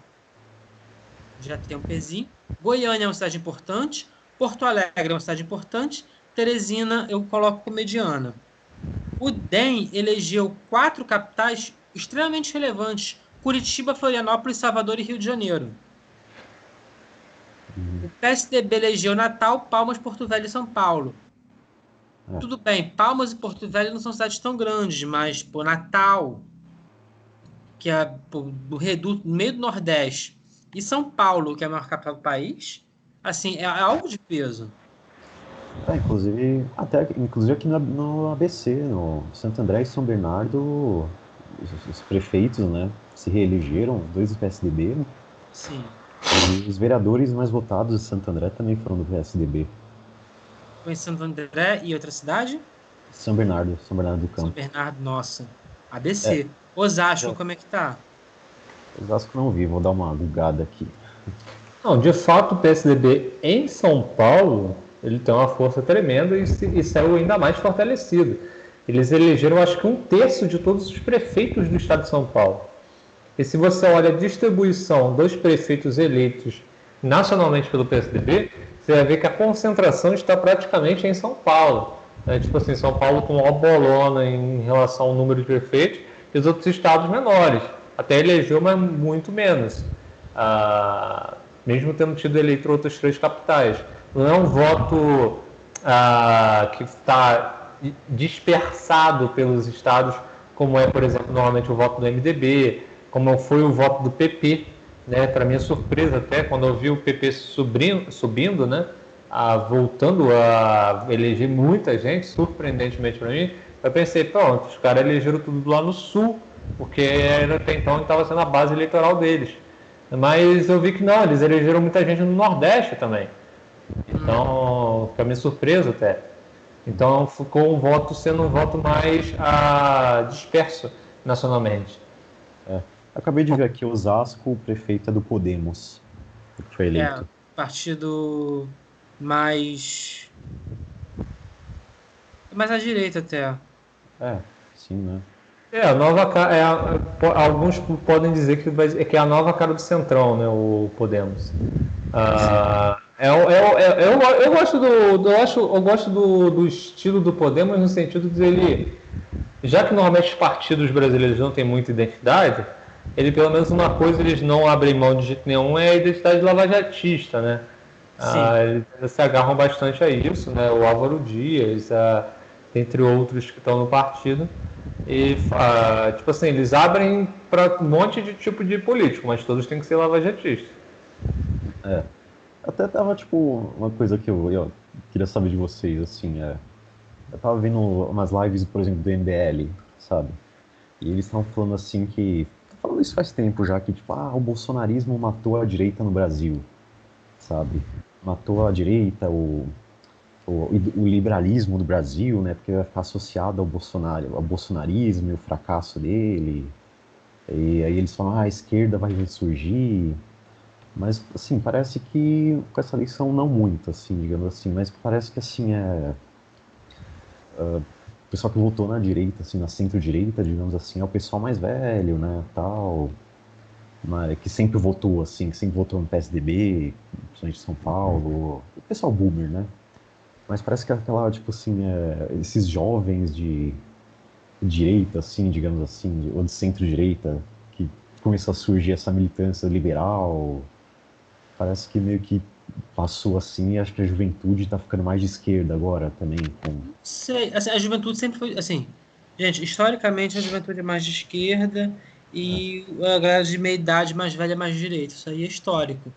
já tem um pezinho. Goiânia é uma cidade importante. Porto Alegre é uma cidade importante. Teresina eu coloco como mediana. O DEM elegeu 4 capitais extremamente relevantes. Curitiba, Florianópolis, Salvador e Rio de Janeiro. O PSDB elegeu Natal, Palmas, Porto Velho e São Paulo. Tudo bem, Palmas e Porto Velho não são cidades tão grandes, mas Natal, que é do reduto, no meio do Nordeste, e São Paulo, que é a maior capital do país, assim, é algo de peso. Inclusive aqui no ABC, no Santo André e São Bernardo, os prefeitos, né, se reelegeram, 2 do PSDB. Sim. E os vereadores mais votados de Santo André também foram do PSDB. Foi em Santo André e outra cidade? São Bernardo do Campo. São Bernardo, nossa. ABC. Osasco, como é que tá? Osasco não vi, vou dar uma bugada aqui. Não, de fato o PSDB em São Paulo, ele tem uma força tremenda e saiu ainda mais fortalecido. Eles elegeram acho que 1/3 de todos os prefeitos do estado de São Paulo. E se você olha a distribuição dos prefeitos eleitos nacionalmente pelo PSDB, você vai ver que a concentração está praticamente em São Paulo. Tipo assim, São Paulo com uma bolona em relação ao número de prefeitos e os outros estados menores. Até elegeu, mas muito menos. Mesmo tendo tido eleito outras 3 capitais. Não é um voto que está dispersado pelos estados, como é, por exemplo, normalmente o voto do MDB, como foi o voto do PP, né? Para minha surpresa até, quando eu vi o PP subindo, né? Voltando a eleger muita gente, surpreendentemente para mim, eu pensei, pronto, os caras elegeram tudo lá no Sul, porque até então estava sendo a base eleitoral deles. Mas eu vi que não, eles elegeram muita gente no Nordeste também. Então, para minha surpresa até. Então, ficou sendo um voto mais disperso nacionalmente. Acabei de ver aqui, Osasco, o prefeito é do Podemos, que foi eleito. Partido mais à direita até. Sim, né? Alguns podem dizer que é a nova cara do Centrão, né, o Podemos. Eu gosto do estilo do Podemos no sentido de ele, já que normalmente os partidos brasileiros não têm muita identidade, ele pelo menos uma coisa eles não abrem mão de jeito nenhum é a identidade lavajatista, né? Eles se agarram bastante a isso, né? O Álvaro Dias, entre outros que estão no partido. E, tipo assim, eles abrem para um monte de tipo de político, mas todos têm que ser lavajatistas. Até tava, tipo, uma coisa que eu queria saber de vocês, assim, eu tava vendo umas lives, por exemplo, do MBL, sabe? E eles estavam falando assim que, tô falando isso faz tempo já, que tipo, o bolsonarismo matou a direita no Brasil, sabe? Matou a direita, o liberalismo do Brasil, né? Porque vai ficar associado ao bolsonarismo e o fracasso dele. E aí eles falam, a esquerda vai ressurgir. Mas, assim, parece que com essa eleição não muito, assim, digamos assim. Mas parece que, assim, o pessoal que votou na direita, assim, na centro-direita, digamos assim, é o pessoal mais velho, né, tal, que sempre votou, assim, que sempre votou no PSDB, principalmente em São Paulo, o pessoal boomer, né? Mas parece que aquela, tipo assim, esses jovens de direita, assim, digamos assim, ou de centro-direita, que começou a surgir essa militância liberal, parece que meio que passou assim, e acho que a juventude tá ficando mais de esquerda agora também, com... Sei, assim, a juventude sempre foi assim. Gente, historicamente a juventude é mais de esquerda e a galera de meia idade mais velha é mais de direita. Isso aí é histórico.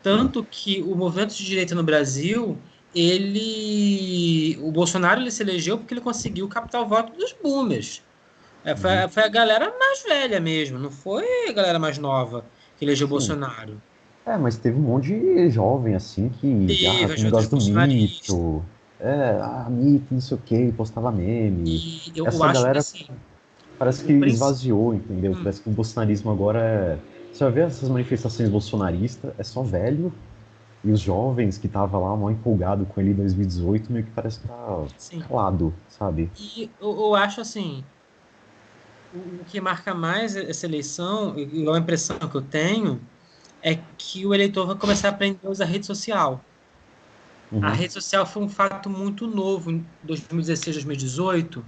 Tanto que o movimento de direita no Brasil, o Bolsonaro ele se elegeu porque ele conseguiu captar o voto dos boomers. Foi a galera mais velha mesmo, não foi a galera mais nova que elegeu o Sim. Bolsonaro. Mas teve um monte de jovem, assim, Teve a que juventude negócio do bolsonarista. mito, mito, não sei o que, postava meme. E eu Essa acho que galera assim, parece que o príncipe. esvaziou, entendeu? Parece que o bolsonarismo agora é... Você vai ver essas manifestações bolsonaristas, é só velho, e os jovens que estavam lá mal empolgado com ele em 2018, meio que parece que tá Sim. calado, sabe? E eu acho assim, o que marca mais essa eleição, e a impressão que eu tenho, é que o eleitor vai começar a aprender a usar a rede social. A Uhum. rede social foi um fato muito novo em 2016, 2018.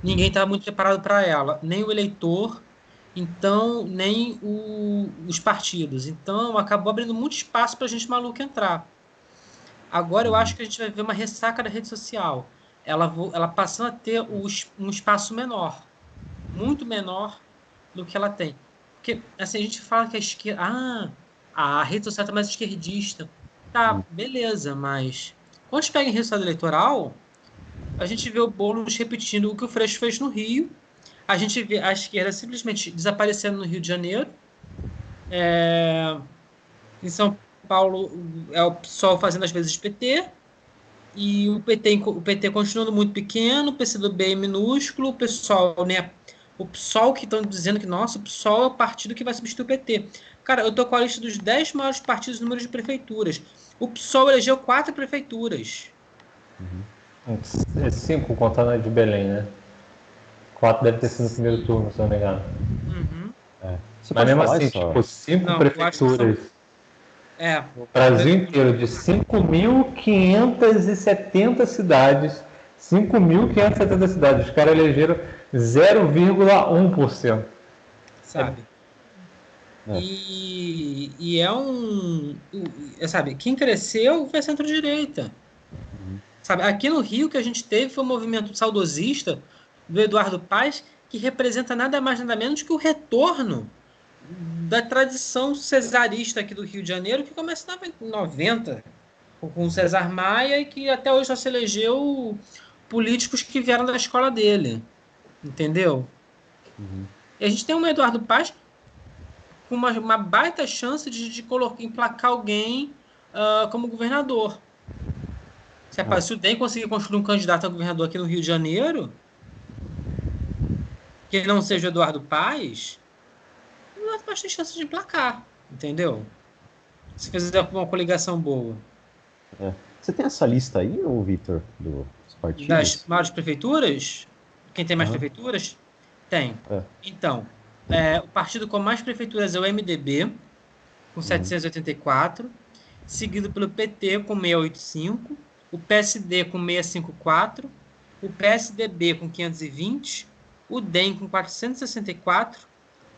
Ninguém estava muito preparado para ela, nem o eleitor, então, nem os partidos. Então, acabou abrindo muito espaço para a gente maluca entrar. Agora, eu acho Uhum. que a gente vai ver uma ressaca da rede social. Ela passando a ter um espaço menor, muito menor do que ela tem. Porque, assim, a gente fala que a esquerda. A rede social está mais esquerdista. Tá, beleza, mas quando a gente pega em resultado eleitoral, a gente vê o Boulos repetindo o que o Freixo fez no Rio, a gente vê a esquerda simplesmente desaparecendo no Rio de Janeiro. Em São Paulo, é o PSOL fazendo as vezes de PT, e o PT continuando muito pequeno, o PCdoB é minúsculo, o PSOL, né? O PSOL que estão dizendo que, nossa, o PSOL é o partido que vai substituir o PT. Cara, eu tô com a lista dos 10 maiores partidos números de prefeituras. O PSOL elegeu 4 prefeituras. É 5 contando a de Belém, né? 4 deve ter sido no primeiro Sim. turno, se eu não me engano. Uhum. Você Mas pode mesmo falar assim, essa... tipo, 5 Não, eu acho que são. prefeituras É. no Brasil inteiro, de 5.570 cidades. 5.570 cidades. Os caras elegeram 0,1%. Sabe? É. E é sabe, quem cresceu foi a centro-direita. Sabe, aqui no Rio que a gente teve foi um movimento saudosista do Eduardo Paes, que representa nada mais nada menos que o retorno da tradição cesarista aqui do Rio de Janeiro, que começa em 90, com o Cesar Maia, e que até hoje só se elegeu políticos que vieram da escola dele. Entendeu? E a gente tem um Eduardo Paes com uma baita chance de emplacar alguém como governador. Se o DEM conseguir construir um candidato a governador aqui no Rio de Janeiro, que não seja o Eduardo Paes, o Eduardo Paes tem chance de emplacar, entendeu? Se fizer uma coligação boa. Você tem essa lista aí, ô Vitor, dos Das partidos? maiores prefeituras, quem tem mais Aham. prefeituras? Tem. É. Então, o partido com mais prefeituras é o MDB, com Uhum. 784, seguido pelo PT com 685, o PSD com 654, o PSDB com 520, o DEM com 464,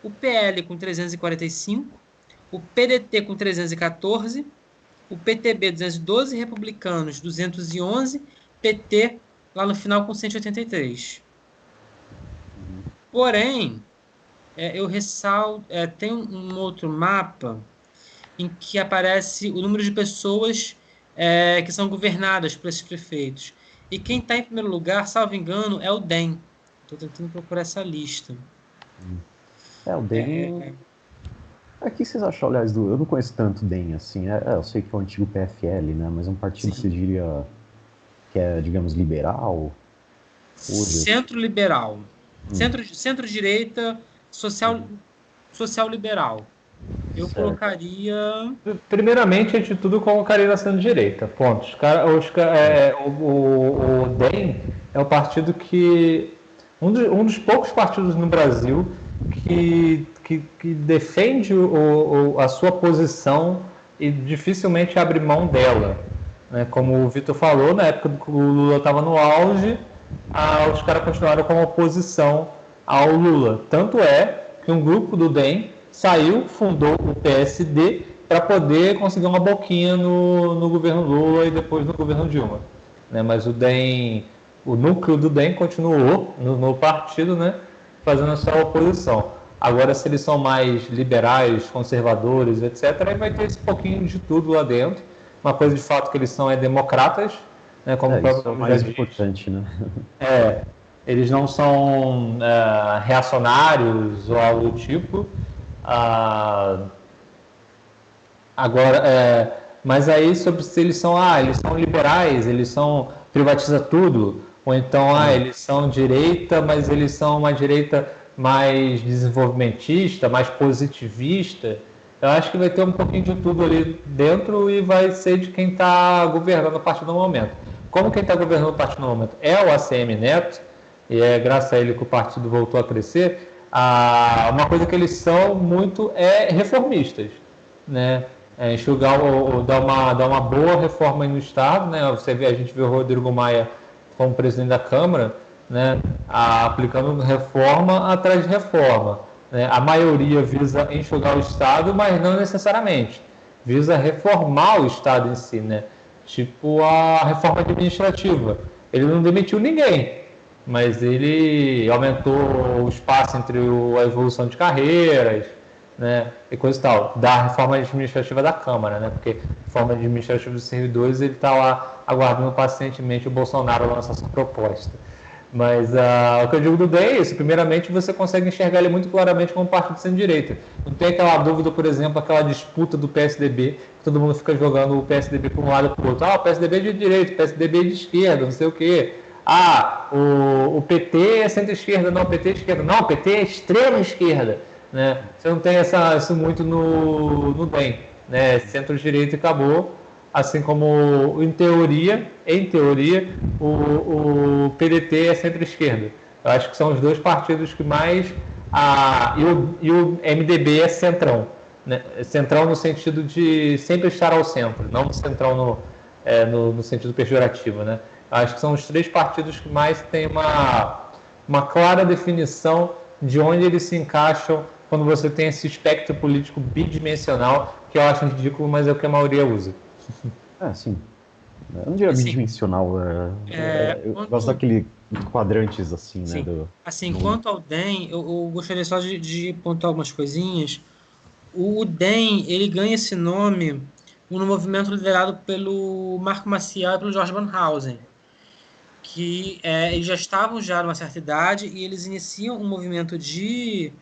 o PL com 345, o PDT com 314, o PTB 212, Republicanos 211, PT lá no final com 183. Porém, eu ressalto, tem um outro mapa em que aparece o número de pessoas que são governadas por esses prefeitos. E quem está em primeiro lugar, salvo engano, é o DEM. Estou tentando procurar essa lista. O DEM. O que vocês acham, aliás, do. Eu não conheço tanto o DEM assim. Eu sei que é o antigo PFL, né? Mas é um partido que você Sim. diria que é, digamos, liberal hoje. Centro-liberal. Hum, Centro-direita, social liberal. Eu colocaria... Primeiramente, antes de tudo, eu colocaria na centro-direita. Ponto. O DEM é o partido que... Um dos poucos partidos no Brasil que defende a sua posição e dificilmente abre mão dela. Né? Como o Vitor falou, na época que o Lula estava no auge, os caras continuaram como oposição ao Lula. Tanto é que um grupo do DEM saiu, fundou o PSD para poder conseguir uma boquinha no governo Lula e depois no governo Dilma. Né? Mas o núcleo do DEM continuou no partido, né, fazendo a sua oposição. Agora, se eles são mais liberais, conservadores, etc., aí vai ter esse pouquinho de tudo lá dentro. Uma coisa de fato que eles são democratas, né, como o próprio isso é o mais importante, né? Eles não são reacionários ou algo do tipo. Agora, mas aí sobre se eles são liberais, eles são privatiza tudo, ou então eles são direita, mas eles são uma direita mais desenvolvimentista, mais positivista. Eu acho que vai ter um pouquinho de tudo ali dentro e vai ser de quem está governando a partir do momento. Como quem está governando a partir do momento é o ACM Neto, e é graças a ele que o partido voltou a crescer, uma coisa que eles são muito reformistas, né? Enxugar ou dar uma boa reforma aí no Estado, né? A gente vê o Rodrigo Maia como presidente da Câmara, né? Aplicando reforma atrás de reforma. Né? A maioria visa enxugar o Estado, mas não necessariamente. Visa reformar o Estado em si, né? Tipo a reforma administrativa. Ele não demitiu ninguém, mas ele aumentou o espaço entre a evolução de carreiras, né, e coisa e tal, da reforma administrativa da Câmara, né, porque a reforma administrativa dos servidores, ele está lá aguardando pacientemente o Bolsonaro lançar sua proposta. Mas o que eu digo do DEM é isso. Primeiramente, você consegue enxergar ele muito claramente como partido de centro-direita. Não tem aquela dúvida, por exemplo, aquela disputa do PSDB, que todo mundo fica jogando o PSDB para um lado e para o outro. O PSDB é de direita, o PSDB é de esquerda, não sei o quê. O PT é centro-esquerda, não, o PT é esquerda. Não, o PT é extrema-esquerda. Né? Você não tem isso muito no DEM. Né? Centro-direita e acabou. Assim como, em teoria, o PDT é centro-esquerda. Eu acho que são os dois partidos que mais... e o MDB é centrão. Né? Centrão no sentido de sempre estar ao centro, não centrão no sentido pejorativo. Né? Eu acho que são os três partidos que mais têm uma clara definição de onde eles se encaixam quando você tem esse espectro político bidimensional, que eu acho ridículo, mas é o que a maioria usa. Sim. Eu não diria bidimensional. Eu gosto daquele quadrantes assim, né? Quanto ao DEM, eu gostaria só de pontuar algumas coisinhas. O DEM, ele ganha esse nome no movimento liderado pelo Marco Maciel e pelo Jorge Banhausen, que eles já estavam numa certa idade e eles iniciam um movimento de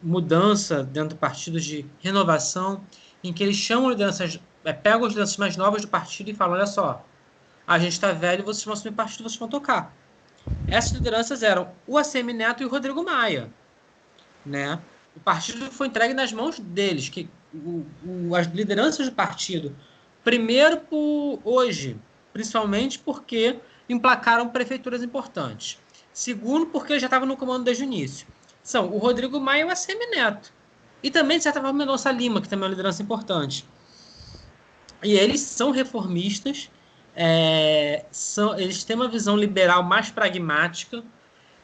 mudança dentro do partido, de renovação, em que eles chamam lideranças, pegam as lideranças mais novas do partido e falam: olha só, a gente está velho, vocês vão assumir partido, vocês vão tocar. Essas lideranças eram o ACM Neto e o Rodrigo Maia. Né? O partido foi entregue nas mãos deles, as lideranças do partido, primeiro hoje, principalmente porque emplacaram prefeituras importantes. Segundo, porque já estavam no comando desde o início. São o Rodrigo Maia e o ACM Neto. E também, de certa forma, o Mendonça Lima, que também é uma liderança importante. E eles são reformistas, eles têm uma visão liberal mais pragmática.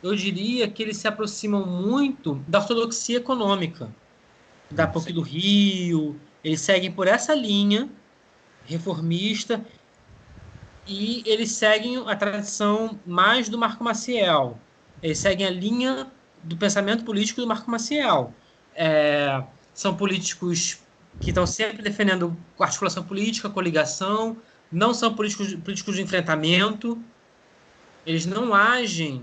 Eu diria que eles se aproximam muito da ortodoxia econômica, da PUC do Rio. Eles seguem por essa linha reformista e eles seguem a tradição mais do Marco Maciel. Eles seguem a linha do pensamento político do Marco Maciel. São políticos que estão sempre defendendo articulação política, coligação, não são políticos de enfrentamento, eles não agem...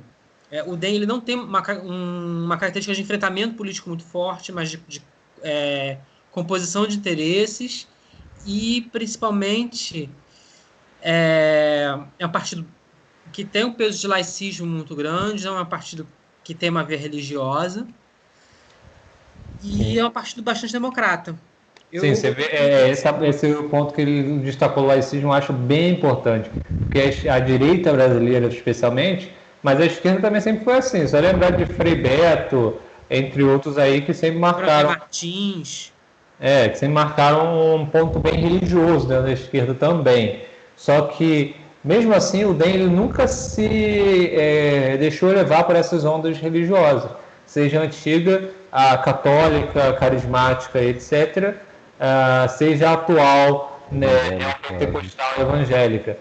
o DEM ele não tem uma característica de enfrentamento político muito forte, mas de composição de interesses e, principalmente, é um partido que tem um peso de laicismo muito grande, é um partido que tem uma veia religiosa E é um partido bastante democrata. Sim, você vê, esse é o ponto que ele destacou, o laicismo, eu acho bem importante, porque a direita brasileira, especialmente, mas a esquerda também sempre foi assim. Só lembrar de Frei Beto, entre outros aí, que sempre marcaram. Martins. Que sempre marcaram um ponto bem religioso dentro da esquerda também. Só que, mesmo assim, o DEM ele nunca se deixou levar por essas ondas religiosas, seja a antiga, a católica, carismática, etc., seja a atual, né, pentecostal evangélica.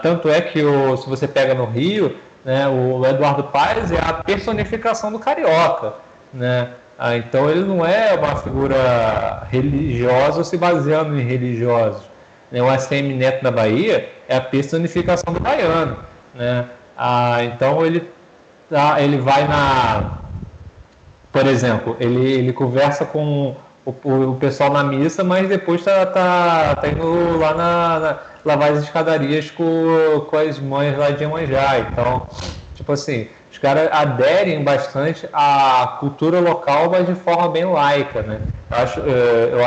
Tanto é que, se você pega no Rio, né, o Eduardo Paes é a personificação do carioca, né? Então ele não é uma figura religiosa se baseando em religiosos. O ACM Neto na Bahia é a personificação do baiano, né? Então ele vai por exemplo, ele conversa com o pessoal na missa, mas depois tá indo lá lavar as escadarias com as mães lá de Iemanjá. Então, tipo assim, os caras aderem bastante à cultura local, mas de forma bem laica, né? Eu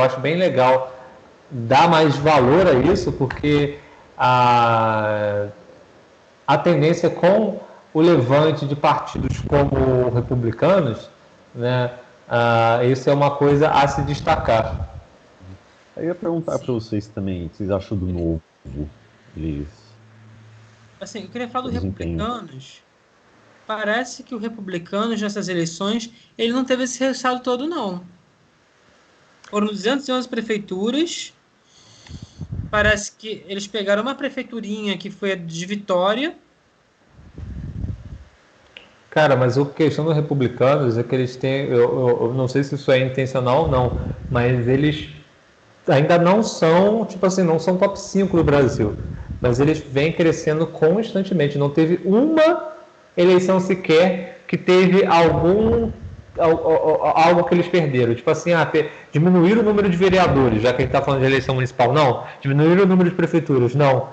acho bem legal dar mais valor a isso, porque a tendência com o levante de partidos como republicanos, né, isso é uma coisa a se destacar. Eu ia perguntar para vocês também, o que vocês acham do novo? Assim, eu queria falar do Republicanos. Parece que o Republicanos, nessas eleições, ele não teve esse resultado todo, não. Foram 211 prefeituras. Parece que eles pegaram uma prefeiturinha que foi a de Vitória. Cara, mas a questão dos republicanos é que eles têm... Eu não sei se isso é intencional ou não, mas eles ainda não são, tipo assim, não são top 5 do Brasil. Mas eles vêm crescendo constantemente. Não teve uma eleição sequer que teve algo que eles perderam. Tipo assim, diminuir o número de vereadores, já que a gente está falando de eleição municipal. Não. Diminuir o número de prefeituras. Não.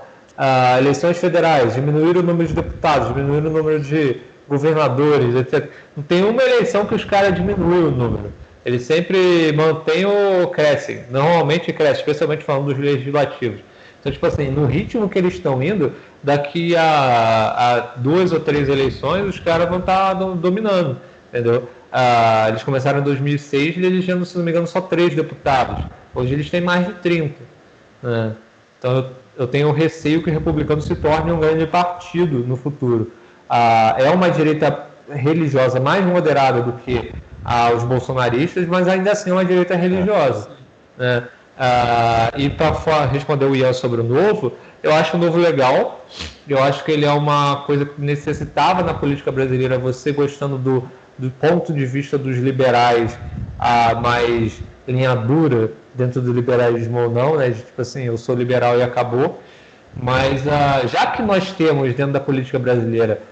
Eleições federais, diminuir o número de deputados, diminuir o número de governadores, etc. Não tem uma eleição que os caras diminuem o número. Eles sempre mantêm ou crescem. Normalmente crescem, especialmente falando dos legislativos. Então, tipo assim, no ritmo que eles estão indo, daqui a 2 ou 3 eleições, os caras vão estar dominando, entendeu? Eles começaram em 2006, elegendo, se não me engano, só 3 deputados. Hoje eles têm mais de 30. Né? Então, eu tenho receio que o republicano se torne um grande partido no futuro. É uma direita religiosa mais moderada do que os bolsonaristas, mas ainda assim é uma direita religiosa. Né? E para responder o Ian sobre o Novo, eu acho o Novo legal. Eu acho que ele é uma coisa que necessitava na política brasileira, você gostando do ponto de vista dos liberais, mais linha dura dentro do liberalismo ou não, né? Tipo assim, eu sou liberal e acabou. Mas já que nós temos dentro da política brasileira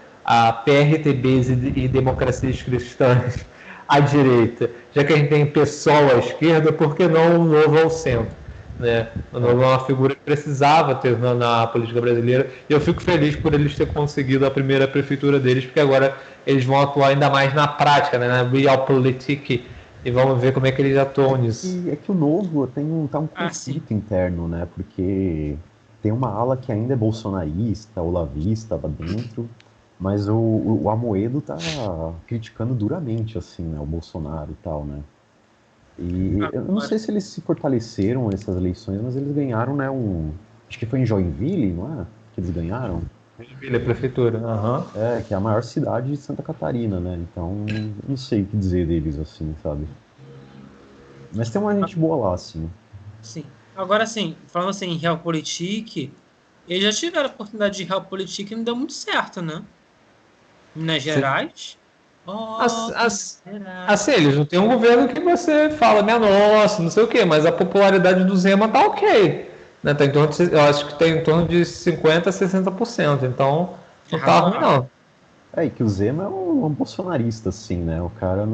PRTBs e democracias cristãs à direita, já que a gente tem PSOL à esquerda, por que não o Novo ao centro? Né? O Novo é uma figura que precisava ter na política brasileira, e eu fico feliz por eles terem conseguido a primeira prefeitura deles, porque agora eles vão atuar ainda mais na prática, né? Na realpolitik, e vamos ver como é que eles atuam nisso. É que o Novo tá um conflito interno, né? Porque tem uma ala que ainda é bolsonarista, olavista lá dentro, mas o Amoedo tá criticando duramente, assim, né, o Bolsonaro e tal, né? E eu não sei se eles se fortaleceram nessas eleições, mas eles ganharam, né, acho que foi em Joinville, não é? Que eles ganharam? Joinville, a prefeitura, que é a maior cidade de Santa Catarina, né? Então, não sei o que dizer deles, assim, sabe? Mas tem uma gente boa lá, assim. Sim. Agora, assim, falando assim em realpolitik, eles já tiveram a oportunidade de realpolitik e não deu muito certo, né? Minas Gerais. Assim, eles não têm um governo que você fala, minha nossa, não sei o quê, mas a popularidade do Zema tá ok. Né? Tá em torno eu acho que tem em torno de 50% a 60%, então não tá ruim, não. E que o Zema é um bolsonarista, assim, né? O cara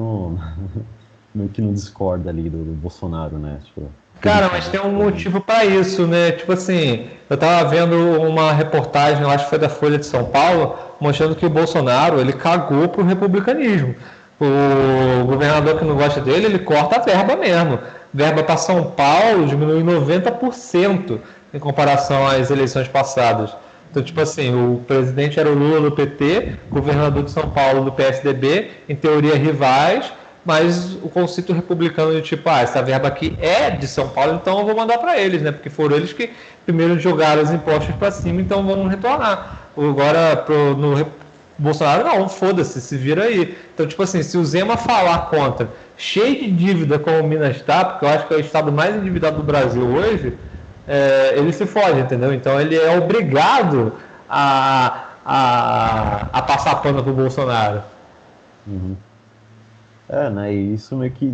meio que não discorda ali do Bolsonaro, né? Tipo, cara, mas tem um motivo para isso, né? Tipo assim, eu tava vendo uma reportagem, eu acho que foi da Folha de São Paulo, mostrando que o Bolsonaro, ele cagou pro republicanismo. O governador que não gosta dele, ele corta a verba mesmo. Verba para São Paulo diminui 90% em comparação às eleições passadas. Então, tipo assim, o presidente era o Lula do PT, governador de São Paulo do PSDB, em teoria rivais, mas o conceito republicano de tipo, essa verba aqui é de São Paulo, então eu vou mandar para eles, né? Porque foram eles que primeiro jogaram os impostos para cima, então vamos retornar. Agora, no Bolsonaro, não, foda-se, se vira aí. Então, tipo assim, se o Zema falar contra, cheio de dívida como Minas está, porque eu acho que é o estado mais endividado do Brasil hoje, ele se fode, entendeu? Então ele é obrigado a passar pano pro Bolsonaro. Uhum. Né, e isso meio que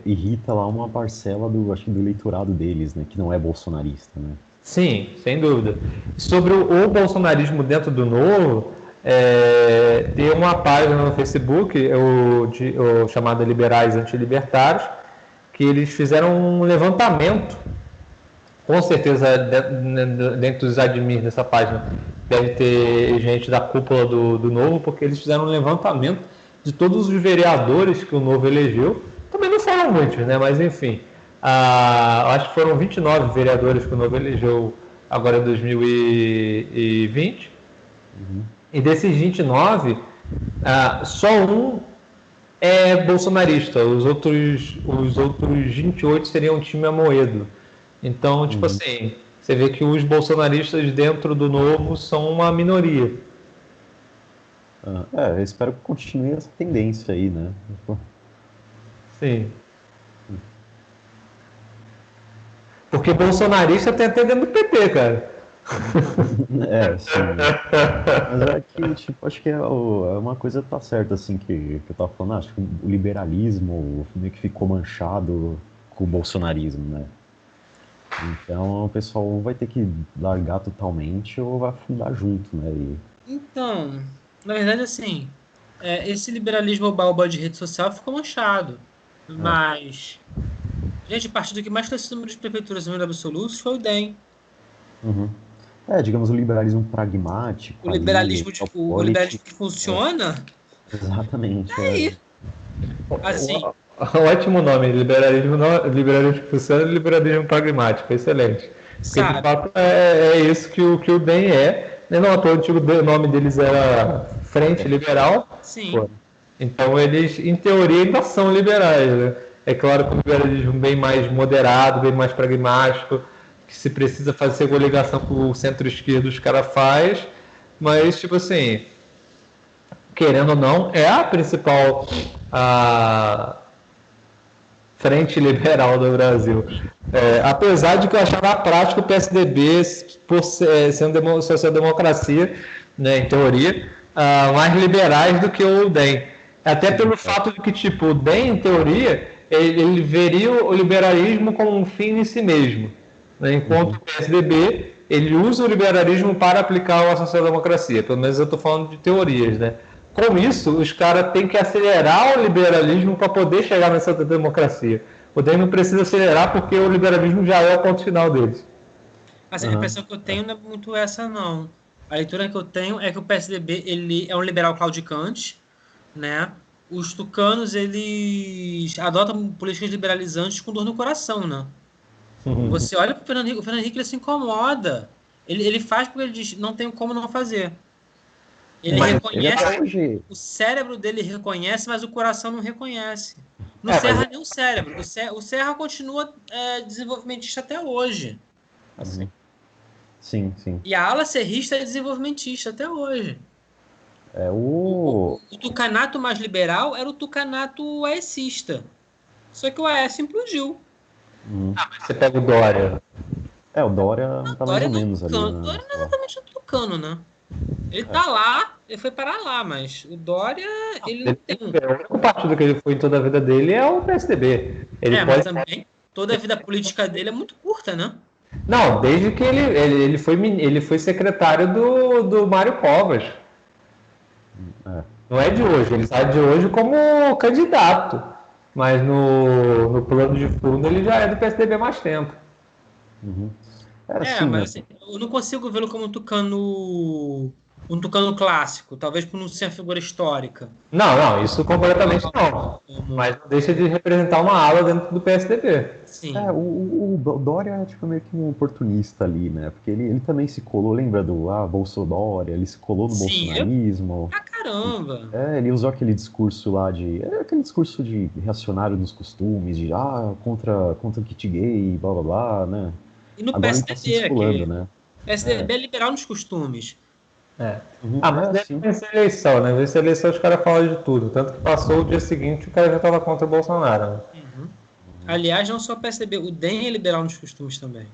irrita lá uma parcela acho que do eleitorado deles, né, que não é bolsonarista, né? Sim, sem dúvida. Sobre o bolsonarismo dentro do Novo, tem uma página no Facebook, o chamada Liberais Antilibertários, que eles fizeram um levantamento. Com certeza, dentro dos admins dessa página, deve ter gente da cúpula do Novo, porque eles fizeram um levantamento de todos os vereadores que o Novo elegeu. Também não foram muitos, né? Mas enfim, acho que foram 29 vereadores que o Novo elegeu agora em 2020. Uhum. E desses 29, só um é bolsonarista. Os outros 28 seriam um time amoedo. Então, tipo assim, você vê que os bolsonaristas dentro do Novo são uma minoria. Eu espero que continue essa tendência aí, né? Sim. Porque bolsonarista tem até dentro do PT, cara. Sim. Mas é que, tipo, acho que uma coisa tá certa, assim, que eu tava falando, acho que o liberalismo meio que ficou manchado com o bolsonarismo, né? Então o pessoal vai ter que largar totalmente ou vai afundar junto, né? Então, na verdade, assim, esse liberalismo balba de rede social ficou manchado. Mas, gente, o partido que mais cresceu o número de prefeituras em número absoluto foi o DEM. Uhum. Digamos, o liberalismo pragmático. O liberalismo que funciona. Exatamente. Aí. Assim. Ótimo nome, liberalismo que funciona e liberalismo pragmático, excelente. Porque de fato é isso que o DEM é. Não, o antigo nome deles era Frente Liberal. Sim. Pô. Então eles, em teoria, ainda são liberais, né? É claro que o liberalismo bem mais moderado, bem mais pragmático, que se precisa fazer coligação com o centro-esquerdo, os caras faz, mas, tipo assim, querendo ou não, é a principal frente liberal do Brasil. Apesar de que eu achava prático o PSDB, por sendo social-democracia, né, em teoria, mais liberais do que o DEM. Até pelo fato de que, tipo, o DEM, em teoria, ele veria o liberalismo como um fim em si mesmo. Né, enquanto o PSDB, ele usa o liberalismo para aplicar a social-democracia. Pelo menos eu estou falando de teorias, né? Com isso, os caras têm que acelerar o liberalismo para poder chegar nessa democracia. O DEM não precisa acelerar porque o liberalismo já é o ponto final deles. Assim, a impressão que eu tenho não é muito essa, não. A leitura que eu tenho é que o PSDB ele é um liberal claudicante, né? Os tucanos, eles adotam políticas liberalizantes com dor no coração, né? Você olha para o Fernando Henrique, ele se incomoda. Ele faz porque ele diz, não tem como não fazer. Ele reconhece, o cérebro dele reconhece, mas o coração não reconhece. No Serra nem o cérebro. O Serra continua desenvolvimentista até hoje. Assim. Sim. E a ala serrista é desenvolvimentista até hoje. O tucanato mais liberal era o tucanato aecista. Só que o Aécio implodiu. Mas você pega o Dória. O Dória tá mais ou menos ali. O Dória não é exatamente um tucano, né? Ele tá lá, ele foi parar lá, mas o Dória, ele não tem... O único partido que ele foi em toda a vida dele é o PSDB. Mas também, toda a vida política dele é muito curta, né? Não, desde que ele foi secretário do Mário Covas. Não é de hoje, ele sai de hoje como candidato. Mas no plano de fundo ele já é do PSDB há mais tempo. Uhum. Mas assim, eu não consigo vê-lo como um tucano um tucano clássico, talvez por não ser uma figura histórica. Não, isso completamente não. Mas não deixa de representar uma ala dentro do PSDB. Sim. O Dória é tipo meio que um oportunista ali, né? Porque ele também se colou, lembra do Bolsodória? Ele se colou no bolsonarismo. Ah, caramba! Ele usou aquele discurso lá aquele discurso de reacionário dos costumes, de contra o kit gay, blá blá blá, né? E no Agora PSDB, ele tá se descolando, né? O PSDB é liberal nos costumes. Mas deve ser eleição, né? Nessa eleição os caras falam de tudo. Tanto que passou o dia seguinte o cara já estava contra o Bolsonaro. Né? Aliás, não só o PSDB, o DEM é liberal nos costumes também.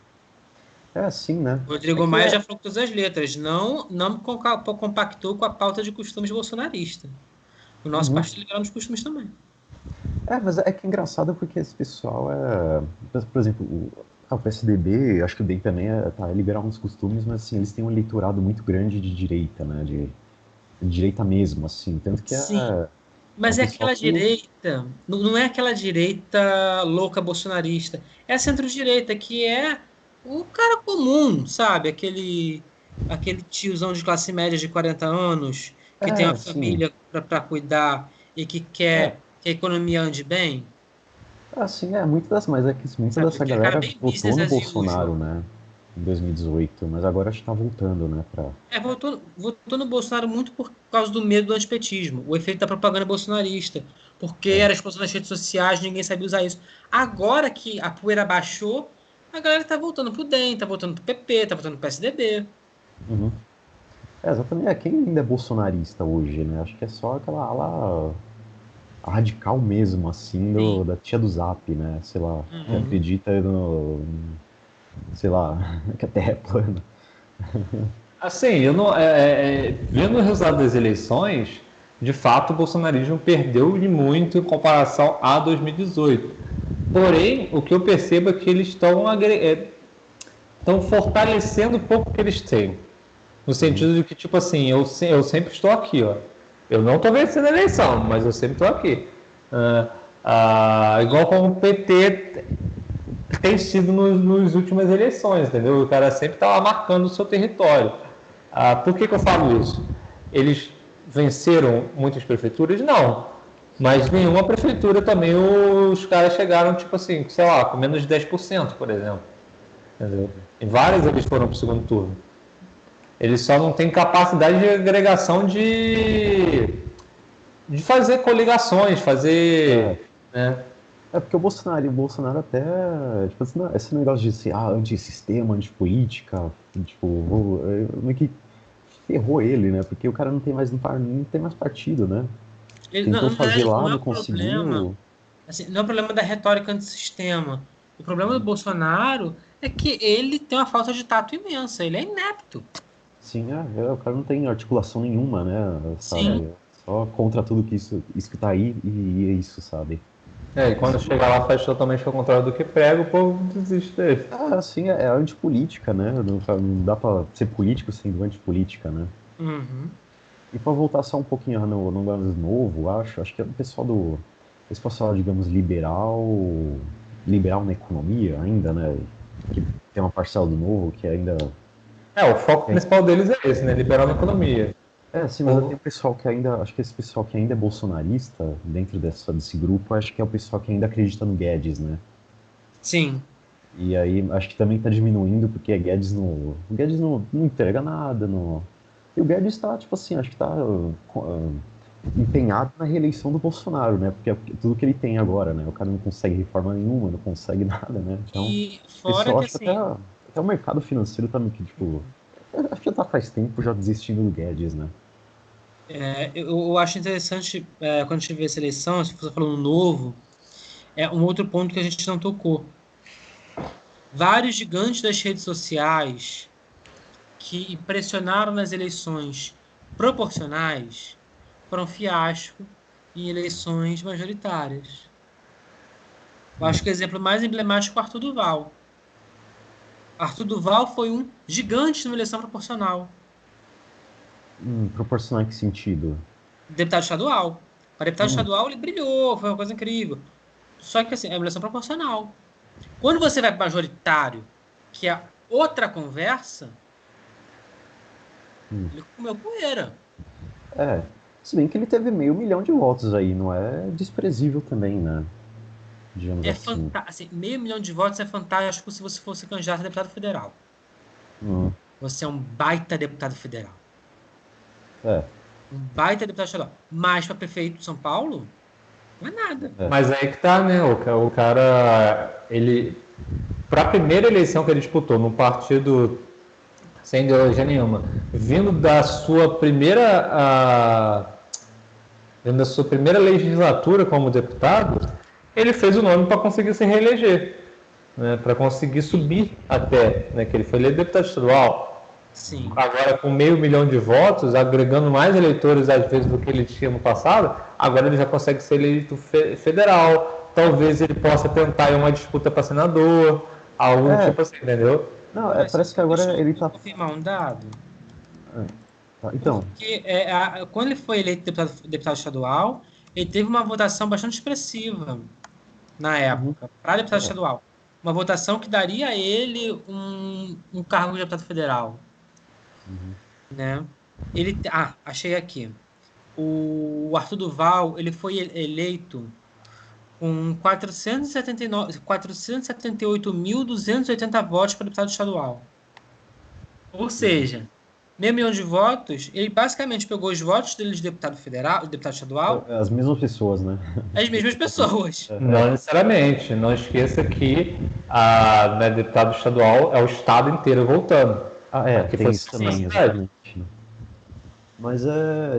Sim, né? Rodrigo Maia já falou com todas as letras. Não compactou com a pauta de costumes bolsonarista. O nosso partido é liberal nos costumes também. Mas é que é engraçado porque esse pessoal por exemplo, o PSDB, acho que o DEM também é liberal nos costumes, mas assim, eles têm um eleitorado muito grande de direita, né? De direita mesmo, assim. Tanto que Sim, mas é aquela direita, não é aquela direita louca bolsonarista, é a centro-direita, que é o cara comum, sabe? Aquele tiozão de classe média de 40 anos, que tem uma família para cuidar e que quer que a economia ande bem. Mas é que muita dessa galera votou no Bolsonaro, né? Em 2018, mas agora acho que tá voltando, né? Votou no Bolsonaro muito por causa do medo do antipetismo, o efeito da propaganda bolsonarista, porque era exposição nas redes sociais, ninguém sabia usar isso. Agora que a poeira baixou, a galera tá voltando pro DEM, tá voltando pro PP, tá voltando pro PSDB. Exatamente. Quem ainda é bolsonarista hoje, né? Acho que é só aquela ala radical mesmo, assim, da tia do Zap, né? Sei lá, que acredita sei lá, que a Terra é plana. Assim, eu não, vendo o resultado das eleições, de fato o bolsonarismo perdeu de muito em comparação a 2018. Porém, o que eu percebo é que eles estão fortalecendo um pouco o que eles têm. No sentido de que, tipo assim, eu sempre estou aqui, ó. Eu não estou vencendo a eleição, mas eu sempre estou aqui. Igual como o PT tem sido nas últimas eleições, entendeu? O cara sempre está lá marcando o seu território. Por que eu falo isso? Eles venceram muitas prefeituras? Não. Mas nenhuma prefeitura também os caras chegaram, tipo assim, sei lá, com menos de 10%, por exemplo. Entendeu? Em várias eles foram para o segundo turno. Eles só não têm capacidade de agregação de fazer coligações, né? Porque o Bolsonaro até, tipo assim, esse negócio de ser antissistema, antipolítica, tipo, meio que ferrou ele, né? Porque o cara não tem mais partido, né? Tentou fazer lá, não conseguiu. Assim, não é o problema da retórica antissistema. O problema do Bolsonaro é que ele tem uma falta de tato imensa, ele é inepto. Sim, o cara não tem articulação nenhuma, né? Sabe? Sim. Só contra tudo que isso que tá aí e é isso, sabe? E quando chega lá faz totalmente ao contrário do que prega, o povo desiste dele. Sim, é antipolítica, né? Não dá pra ser político sendo antipolítica, né? E pra voltar só um pouquinho no mais novo, acho que é o pessoal esse pessoal, digamos, liberal na economia ainda, né? Que tem uma parcela do novo que ainda... o foco principal deles é esse, né? Liberal na economia. Sim, mas tem o pessoal que ainda... Acho que esse pessoal que ainda é bolsonarista, dentro desse grupo, acho que é o pessoal que ainda acredita no Guedes, né? Sim. E aí, acho que também tá diminuindo, porque o Guedes não entrega nada, E o Guedes tá, tipo assim, acho que tá empenhado na reeleição do Bolsonaro, né? Porque é tudo que ele tem agora, né? O cara não consegue reforma nenhuma, não consegue nada, né? Então, e fora que acho que até o mercado financeiro tá meio que, tipo... Acho que já tá faz tempo já desistindo do Guedes, né? Eu acho interessante, quando a gente vê essa eleição, se você falando novo, um outro ponto que a gente não tocou. Vários gigantes das redes sociais que pressionaram nas eleições proporcionais foram fiasco em eleições majoritárias. Eu acho que o exemplo mais emblemático é o Arthur Duval. Arthur Duval foi um gigante numa eleição proporcional. Proporcional em que sentido? Deputado estadual. Para deputado estadual, ele brilhou, foi uma coisa incrível. Só que, assim, é uma eleição proporcional. Quando você vai para majoritário, que é outra conversa, Ele comeu poeira. Se bem que ele teve 500 mil de votos aí, não é desprezível também, né? Digamos assim. Assim, 500 mil de votos é fantástico se você fosse candidato a deputado federal. Você é um baita deputado federal. Um baita deputado estadual. Mas para prefeito de São Paulo, não é nada. Mas aí que tá, né? O cara, ele... Para a primeira eleição que ele disputou, num partido sem ideologia nenhuma, vindo da sua primeira legislatura como deputado, ele fez o nome para conseguir se reeleger, né, para conseguir subir até, né, que ele foi eleito deputado estadual. Sim. Agora, com 500 mil de votos, agregando mais eleitores às vezes do que ele tinha no passado, agora ele já consegue ser eleito federal. Talvez ele possa tentar ir uma disputa para senador, algo tipo assim, entendeu? Não, parece que agora ele tá... confirmar um dado. Então. Porque quando ele foi eleito deputado estadual, ele teve uma votação bastante expressiva na época, para deputado estadual. Uma votação que daria a ele um cargo de deputado federal. Né? Achei aqui. O Arthur Duval, ele foi eleito com 478.280 votos para deputado estadual. Ou seja, 500 mil de votos, ele basicamente pegou os votos dele de deputado federal, deputado estadual. As mesmas pessoas, né? As mesmas pessoas. Não necessariamente. Não esqueça que deputado estadual é o estado inteiro voltando. Que tem isso também, exatamente. Mas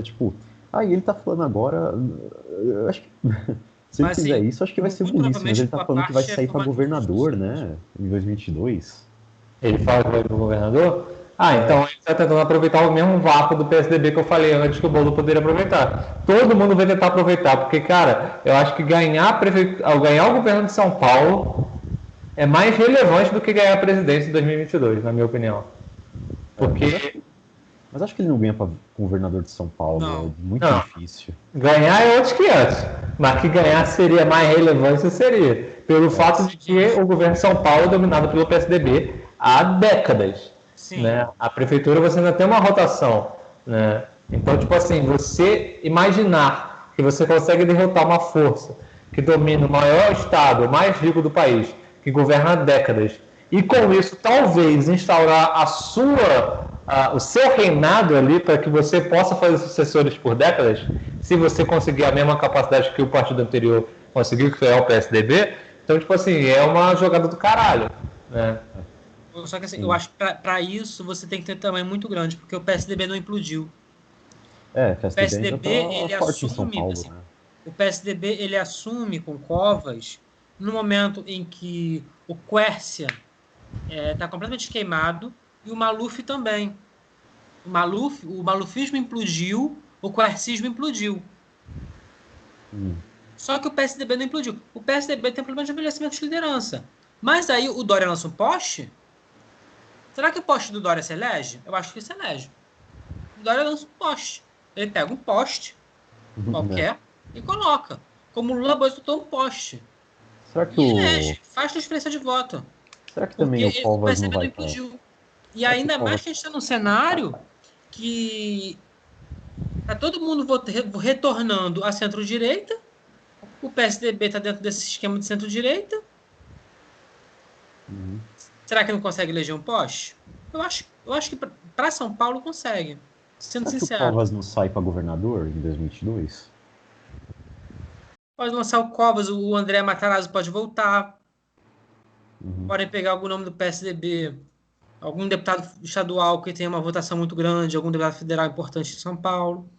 tipo... E ele tá falando agora... Eu acho que... Se ele fizer isso, acho que vai ser bonito. Mas ele tá falando que vai sair para governador, né? Em 2022. Ele fala que vai para governador? Então ele está tentando aproveitar o mesmo vácuo do PSDB que eu falei antes que o Bolo poderia aproveitar. Todo mundo vai tentar aproveitar, porque, cara, eu acho que ganhar o governo de São Paulo é mais relevante do que ganhar a presidência em 2022, na minha opinião. Porque... Mas acho que ele não ganha para governador de São Paulo, é muito difícil. Ganhar é outros 500, mas que ganhar seria mais relevância seria, pelo fato de que o governo de São Paulo é dominado pelo PSDB há décadas. Né? A prefeitura você ainda tem uma rotação, né? Então, tipo assim, você imaginar que você consegue derrotar uma força que domina o maior estado, o mais rico do país, que governa há décadas, e com isso talvez instaurar o seu reinado ali para que você possa fazer sucessores por décadas, se você conseguir a mesma capacidade que o partido anterior conseguiu, que foi o PSDB, então, tipo assim, é uma jogada do caralho, né? Só que assim, eu acho que para isso você tem que ter tamanho muito grande, porque o PSDB não implodiu. O PSDB ele assume, Paulo, assim, né? O PSDB ele assume com Covas no momento em que o Quércia está completamente queimado e o Maluf também. O malufismo implodiu, o quercismo implodiu. Só que o PSDB não implodiu. O PSDB tem problema de envelhecimento de liderança. Mas aí o Dória lança um poste. Será que o poste do Dória se elege? Eu acho que ele se elege. O Dória lança um poste. Ele pega um poste qualquer e coloca. Como o Lula botou um poste. Será que elege, faz transferência de voto. Será que também o Covas não vai estar? E ainda mais que a gente está num cenário que tá todo mundo retornando à centro-direita. O PSDB está dentro desse esquema de centro-direita. Será que não consegue eleger um poste? Eu acho que para São Paulo consegue. Sendo sincero. O Covas não sai para governador em 2022? Pode lançar o Covas, o André Matarazzo pode voltar. Podem pegar algum nome do PSDB, algum deputado estadual que tenha uma votação muito grande, algum deputado federal importante de São Paulo.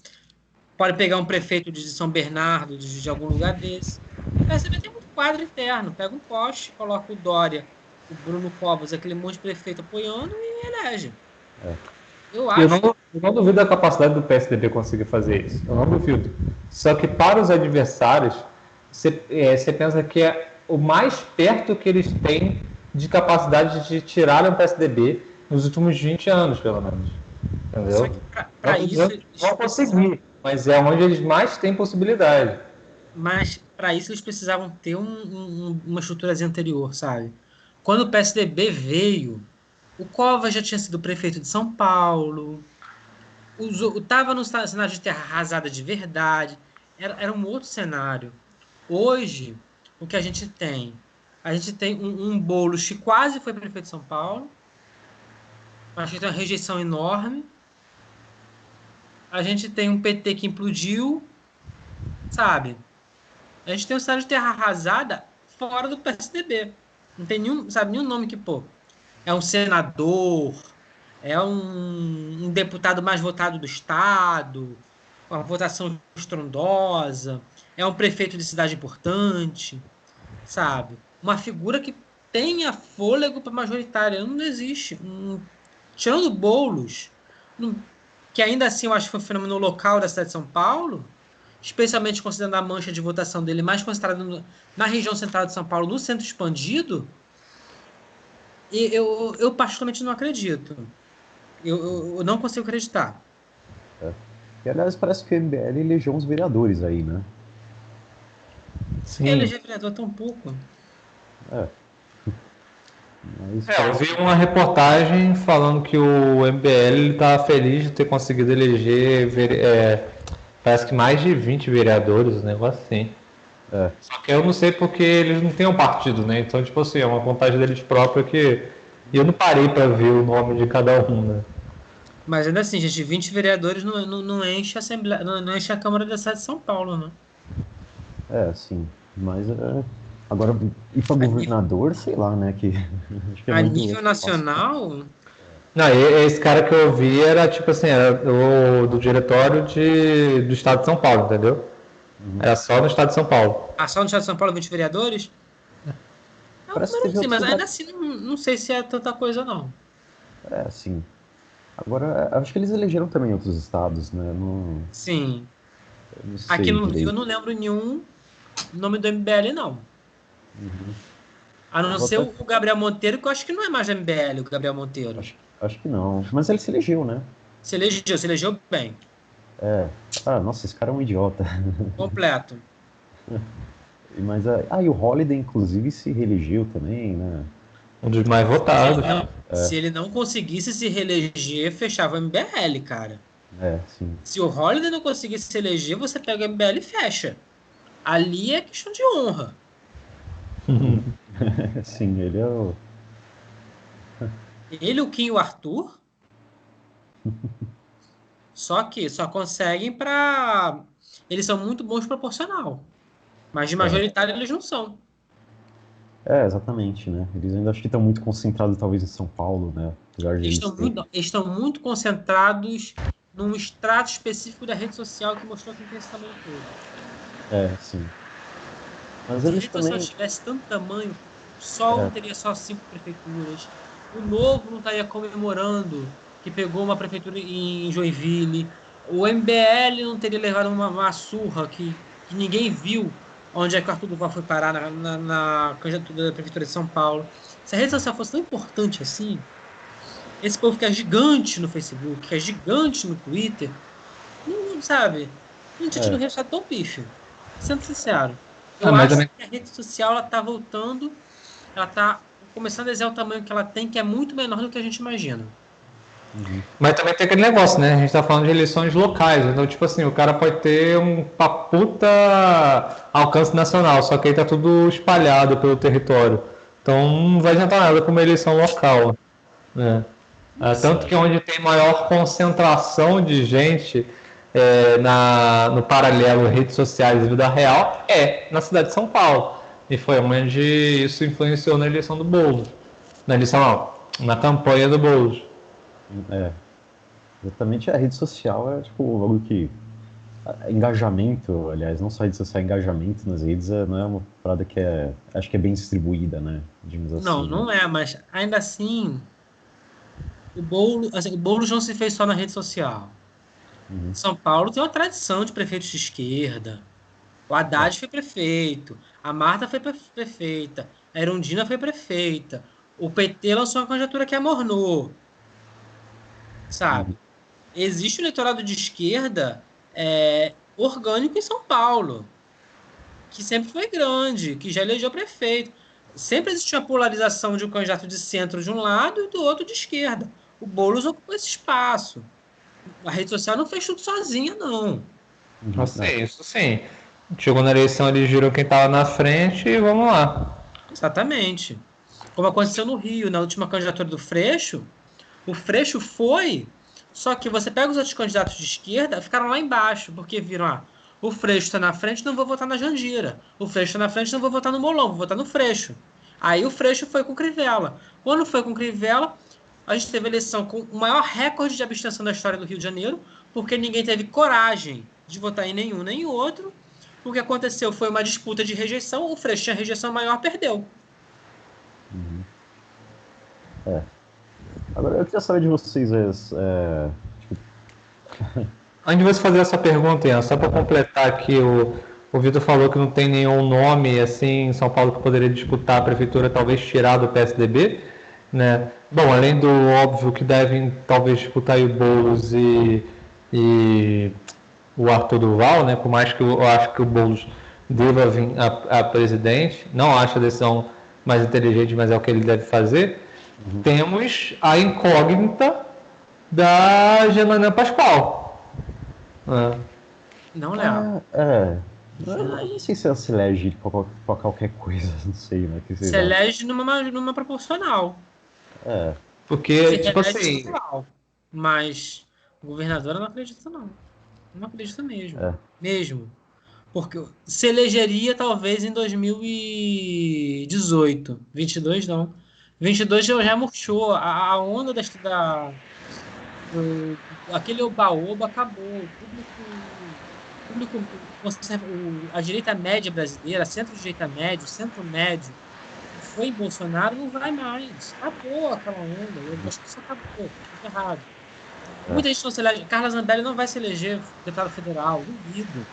Pode pegar um prefeito de São Bernardo, de algum lugar desse. O PSDB tem muito quadro interno. Pega um poste, coloca o Dória, o Bruno Covas, aquele monte de prefeito apoiando e elege. Eu não duvido da capacidade do PSDB conseguir fazer isso. Eu não duvido. Só que para os adversários, você pensa que é o mais perto que eles têm de capacidade de tirar o PSDB nos últimos 20 anos, pelo menos. Entendeu? Só que para isso eles vão conseguir, mas é onde eles mais têm possibilidade. Mas para isso eles precisavam ter uma estruturazinha anterior, sabe? Quando o PSDB veio, o Covas já tinha sido prefeito de São Paulo, Estava no cenário de terra arrasada de verdade, era um outro cenário. Hoje, o que a gente tem? A gente tem um Boulos que quase foi prefeito de São Paulo, mas que tem uma rejeição enorme. A gente tem um PT que implodiu, sabe? A gente tem um cenário de terra arrasada fora do PSDB. Não tem nenhum nome que, pô, é um senador, é um deputado mais votado do estado, uma votação estrondosa, é um prefeito de cidade importante, sabe? Uma figura que tenha fôlego para majoritária. Não existe. Tirando Boulos, que ainda assim eu acho que foi um fenômeno local da cidade de São Paulo, especialmente considerando a mancha de votação dele mais concentrada na região central de São Paulo, no centro expandido, eu particularmente não acredito. Eu não consigo acreditar. E, aliás, parece que o MBL elegeu uns vereadores aí, né? Sim. Eleger vereador tão pouco. Eu vi uma reportagem falando que o MBL está feliz de ter conseguido eleger, parece que mais de 20 vereadores, um negócio assim. Só que eu não sei porque eles não têm um partido, né? Então, tipo assim, é uma vontade deles própria que... E eu não parei para ver o nome de cada um, né? Mas ainda assim, gente, 20 vereadores não enche a Assembleia, não enche a Câmara da cidade de São Paulo, né? Sim. Mas agora, ir para governador, sei lá, né? Acho que é A muito nível nacional, Não, esse cara que eu vi era, tipo assim, era do diretório do Estado de São Paulo, entendeu? Era só no Estado de São Paulo. só no estado de São Paulo, 20 vereadores? É um Parece que número teve sim, mas outros ainda lugares. assim não sei se é tanta coisa, não. Sim. Agora, acho que eles elegeram também outros estados, né? Sim. Não Aqui sei no Rio eu direito. não lembro nenhum nome do MBL, não. A não Vou ser até- o Gabriel Monteiro, que eu acho que não é mais MBL, o Gabriel Monteiro. acho que não. Mas ele se elegeu, né? Se elegeu bem. Nossa, esse cara é um idiota. Completo. Mas, e o Holiday, inclusive, se reelegeu também, né? Um dos mais votados. Se ele não conseguisse se reeleger, fechava o MBL, cara. Sim. Se o Holliday não conseguisse se eleger, você pega o MBL e fecha. Ali é questão de honra. Sim, ele é o. Ele, o Kim e o Arthur, só que só conseguem para. Eles são muito bons proporcional. Mas de majoritário eles não são. Exatamente, né? Eles ainda acho que estão muito concentrados, talvez, em São Paulo, né? Apesar de eles terem. Eles estão muito concentrados num extrato específico da rede social que mostrou que tem esse tamanho todo. Sim. Mas Se a eles rede social também. tivesse tanto tamanho, o Sol não teria só 5 prefeituras. O Novo não estaria comemorando que pegou uma prefeitura em Joinville. O MBL não teria levado uma surra que ninguém viu onde é que o Arthur Duval foi parar na candidatura da prefeitura de São Paulo. Se a rede social fosse tão importante assim, esse povo que é gigante no Facebook, que é gigante no Twitter, não sabe, não tinha tido um resultado tão pífio. Sendo sincero. Eu Mas acho também, que a rede social ela tá voltando, ela tá começando a exercer o tamanho que ela tem, que é muito menor do que a gente imagina. mas também tem aquele negócio, né? A gente tá falando de eleições locais, então, tipo assim, o cara pode ter um puta alcance nacional, só que aí tá tudo espalhado pelo território. Então não vai adiantar nada com uma eleição local, né? Tanto que onde tem maior concentração de gente no paralelo redes sociais e vida real é na cidade de São Paulo. E foi onde isso influenciou na eleição do Boulos. Na eleição não, na campanha do Boulos. Exatamente, a rede social é tipo algo que. Engajamento, aliás, não só rede social, engajamento nas redes não é uma parada que acho que é bem distribuída, né? Digamos Não, assim, não né? é, mas ainda assim, o Boulos não se fez só na rede social. São Paulo tem uma tradição de prefeitos de esquerda. O Haddad foi prefeito, a Marta foi prefeita, a Erundina foi prefeita. O PT lançou uma candidatura que amornou, sabe? Existe um eleitorado de esquerda orgânico em São Paulo, que sempre foi grande, que já elegeu prefeito. Sempre existiu uma polarização de um candidato de centro de um lado e do outro de esquerda. O Boulos ocupou esse espaço. A rede social não fez tudo sozinha, não. Isso sim. Chegou na eleição, eles viram quem estava na frente e vamos lá. Exatamente. Como aconteceu no Rio, na última candidatura do Freixo, o Freixo foi, só que você pega os outros candidatos de esquerda, ficaram lá embaixo, porque viram, o Freixo está na frente, não vou votar na Jandira. O Freixo está na frente, não vou votar no Molon, vou votar no Freixo. Aí o Freixo foi com Crivella. Quando foi com Crivella, a gente teve a eleição com o maior recorde de abstenção da história do Rio de Janeiro, porque ninguém teve coragem de votar em nenhum nem em outro. O que aconteceu foi uma disputa de rejeição, o Freixo tinha rejeição maior, perdeu. Agora, eu queria saber de vocês, Antes de você fazer essa pergunta, Ian, só para completar aqui, o Vitor falou que não tem nenhum nome assim em São Paulo que poderia disputar a prefeitura, talvez tirar do PSDB, né? Bom, além do óbvio que devem talvez disputar o Boulos e o Arthur Duval, né? Por mais que eu acho que o Boulos deva vir a presidente, não acho a decisão mais inteligente, mas é o que ele deve fazer. Temos a incógnita da Janaina Pascoal. Não, Léo. Eu não sei se ela se elege pra qualquer coisa, não sei, né? Se elege numa proporcional. Porque, Se tipo elege assim... total. Mas governadora não acredito, não. Não acredito mesmo. Mesmo. Porque se elegeria talvez em 2018. 22 não. 22 já murchou. A onda aquele oba-oba acabou. O público a direita média brasileira, centro-direita médio, centro-médio, foi em Bolsonaro, não vai mais. Acabou aquela onda. Eu acho que isso acabou. Tudo errado. Muita gente não se elege. Carla Zambelli não vai se eleger deputado federal. Duvido.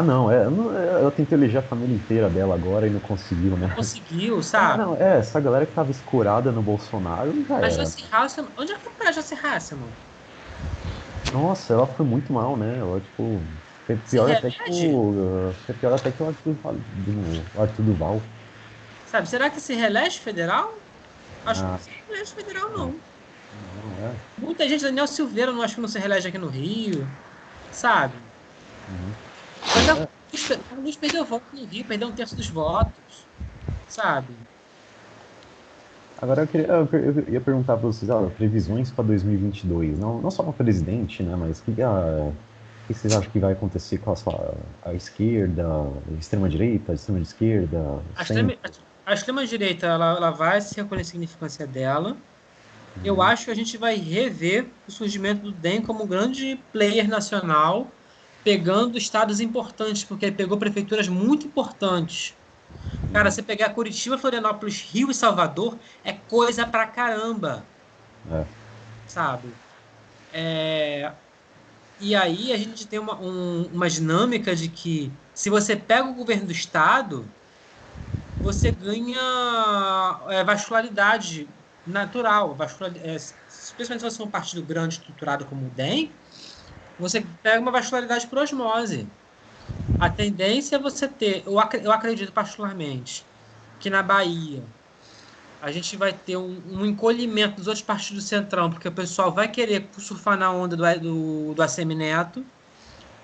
Não, eu tentei eleger a família inteira dela agora e não conseguiu, né? Conseguiu, sabe? Essa galera que tava escurada no Bolsonaro já era. A Joyce Hasselman, onde é que foi a Joyce Hasselman? Nossa, ela foi muito mal, né? Ela, tipo, foi pior até que o Arthur Duval. Sabe, será que se reelege federal? Acho que não se reelege federal, não. Muita gente, Daniel Silveira, não acho que não se reelege aqui no Rio, sabe? A Luz perdeu voto no Rio, perdeu 1/3 dos votos, sabe? Agora eu ia perguntar para vocês, previsões para 2022, não só para presidente, né, mas o que vocês acham que vai acontecer com a esquerda, a extrema-direita, a extrema-esquerda? A extrema-direita, ela vai se reconhecer a significância dela. Eu acho que a gente vai rever o surgimento do DEM como um grande player nacional, pegando estados importantes, porque ele pegou prefeituras muito importantes. Cara, você pegar Curitiba, Florianópolis, Rio e Salvador, é coisa pra caramba. Sabe? E aí a gente tem uma dinâmica de que se você pega o governo do estado, você ganha vascularidade natural. Especialmente se você é um partido grande estruturado como o DEM, você pega uma vascularidade por osmose. A tendência é você ter, eu acredito particularmente, que na Bahia a gente vai ter um encolhimento dos outros partidos do Centrão, porque o pessoal vai querer surfar na onda do ACM Neto.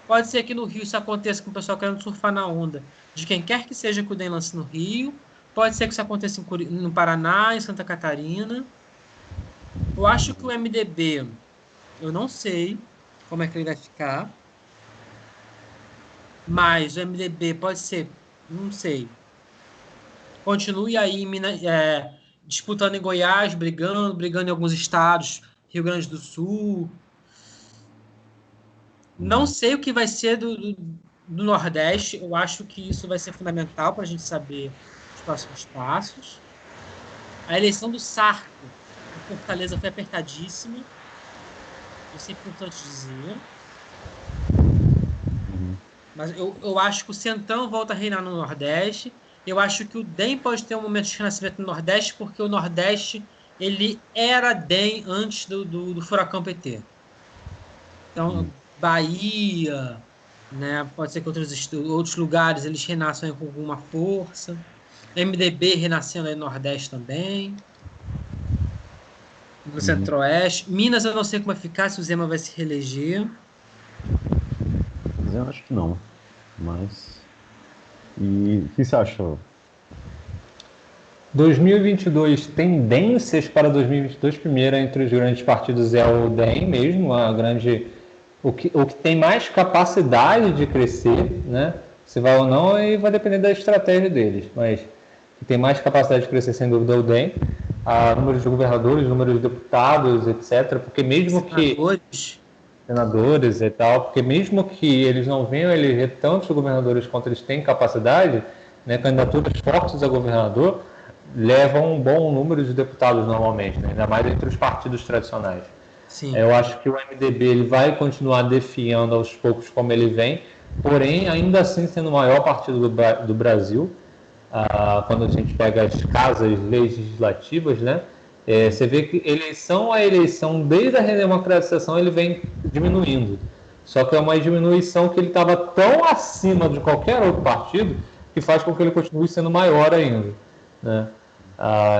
Pode ser que no Rio isso aconteça com o pessoal querendo surfar na onda de quem quer que seja que o DEM lance no Rio. Pode ser que isso aconteça no Paraná, em Santa Catarina. Eu acho que o MDB, eu não sei como é que ele vai ficar. Mas o MDB pode ser, não sei. Continue aí disputando em Goiás, brigando em alguns estados, Rio Grande do Sul. Não sei o que vai ser do Nordeste. Eu acho que isso vai ser fundamental para a gente saber os próximos passos. A eleição do Sarto em Fortaleza foi apertadíssima. Isso é importante dizer. Mas eu acho que o Centrão volta a reinar no Nordeste. Eu acho que o DEM pode ter um momento de renascimento no Nordeste, porque o Nordeste ele era DEM antes do furacão PT. Então, Bahia, né, pode ser que outros lugares eles renasçam com alguma força. MDB renascendo aí no Nordeste também. no Centro-Oeste. Minas, eu não sei como vai ficar, se o Zema vai se reeleger. Mas eu acho que não. Mas... E o que você acha? 2022, tendências para 2022, primeiro entre os grandes partidos é o DEM mesmo, o que tem mais capacidade de crescer, né? Se vai ou não, aí vai depender da estratégia deles, mas o que tem mais capacidade de crescer, sem dúvida, é o DEM. Número de governadores, número de deputados, etc. Porque mesmo senadores e tal, porque mesmo que eles não venham a eleger tantos governadores quanto eles têm capacidade, né, candidaturas fortes a governador levam um bom número de deputados normalmente, né, ainda mais entre os partidos tradicionais. Sim. Eu acho que o MDB ele vai continuar definhando aos poucos como ele vem, porém, ainda assim sendo o maior partido do Brasil. Quando a gente pega as casas legislativas, né, você vê que eleição a eleição, desde a redemocratização, ele vem diminuindo. Só que é uma diminuição que ele estava tão acima de qualquer outro partido que faz com que ele continue sendo maior ainda, né?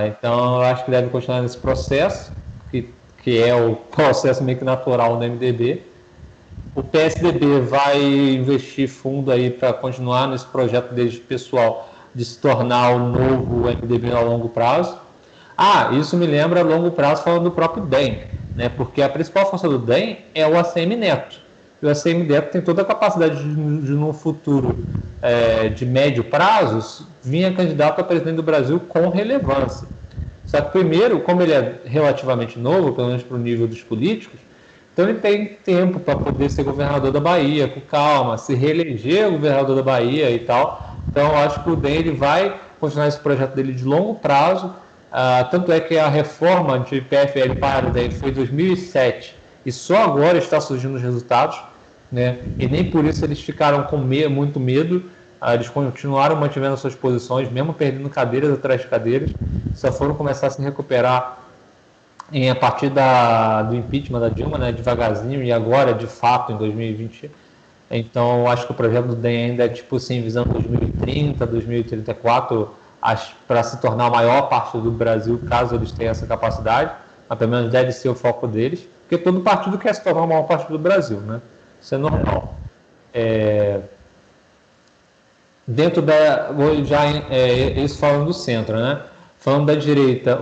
Então, eu acho que deve continuar nesse processo, que é o processo meio que natural do MDB. O PSDB vai investir fundo aí para continuar nesse projeto deles pessoal de se tornar o novo MDB a longo prazo. Isso me lembra a longo prazo falando do próprio DEM, né? Porque a principal força do DEM é o ACM Neto. E o ACM Neto tem toda a capacidade de no futuro de médio prazo, vir candidato a presidente do Brasil com relevância. Só que primeiro, como ele é relativamente novo, pelo menos para o nível dos políticos, então ele tem tempo para poder ser governador da Bahia, com calma, se reeleger governador da Bahia e tal. Então eu acho que o DEM ele vai continuar esse projeto dele de longo prazo. Tanto é que a reforma de PFL para o DEM foi em 2007 e só agora está surgindo os resultados, né? E nem por isso eles ficaram com muito medo. Eles continuaram mantivendo suas posições, mesmo perdendo cadeiras atrás de cadeiras, só foram começar a se recuperar a partir do impeachment da Dilma, né, devagarzinho, e agora, de fato, em 2020. Então, acho que o projeto do DEM ainda é, tipo assim, visando 2030, 2034, para se tornar a maior parte do Brasil, caso eles tenham essa capacidade, mas pelo menos deve ser o foco deles, porque todo partido quer se tornar a maior parte do Brasil, né? Isso é normal. Dentro isso falando do centro, né? Falando da direita,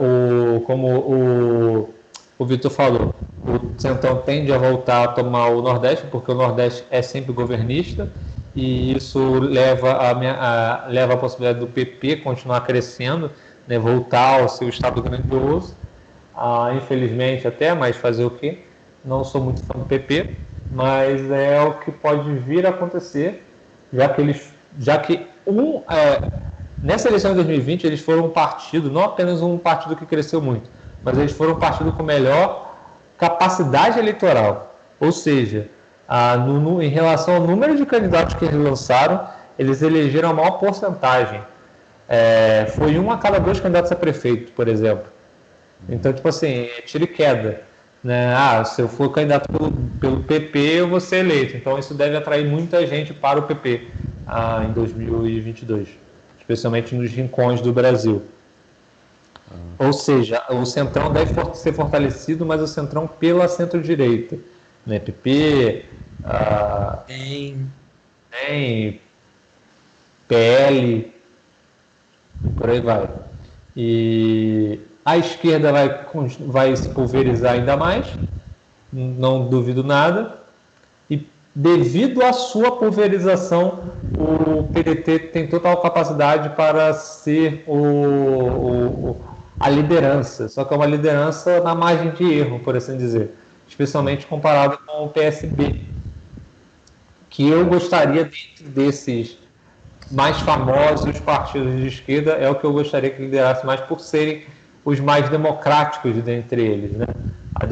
como o Vitor falou, o Centrão tende a voltar a tomar o Nordeste, porque o Nordeste é sempre governista, e isso leva a possibilidade do PP continuar crescendo, né, voltar ao seu estado grandioso. Infelizmente até, mas fazer o quê? Não sou muito fã do PP, mas é o que pode vir a acontecer, já que nessa eleição de 2020 eles foram um partido, não apenas um partido que cresceu muito, mas eles foram um partido com melhor capacidade eleitoral. Ou seja, em relação ao número de candidatos que eles lançaram, eles elegeram a maior porcentagem. Foi 1 a cada 2 candidatos a prefeito, por exemplo. Então, tipo assim, é tiro e queda, né? Se eu for candidato pelo PP, eu vou ser eleito. Então, isso deve atrair muita gente para o PP em 2022, especialmente nos rincões do Brasil. Ou seja, o Centrão deve ser fortalecido, mas o Centrão pela centro-direita, né? PP, DEM, PL, por aí vai. E a esquerda vai se pulverizar ainda mais, não duvido nada. E devido à sua pulverização, o PDT tem total capacidade para ser a liderança, só que é uma liderança na margem de erro, por assim dizer, especialmente comparado com o PSB, que eu gostaria, dentro desses mais famosos partidos de esquerda, é o que eu gostaria que liderasse mais, por serem os mais democráticos dentre eles, né? A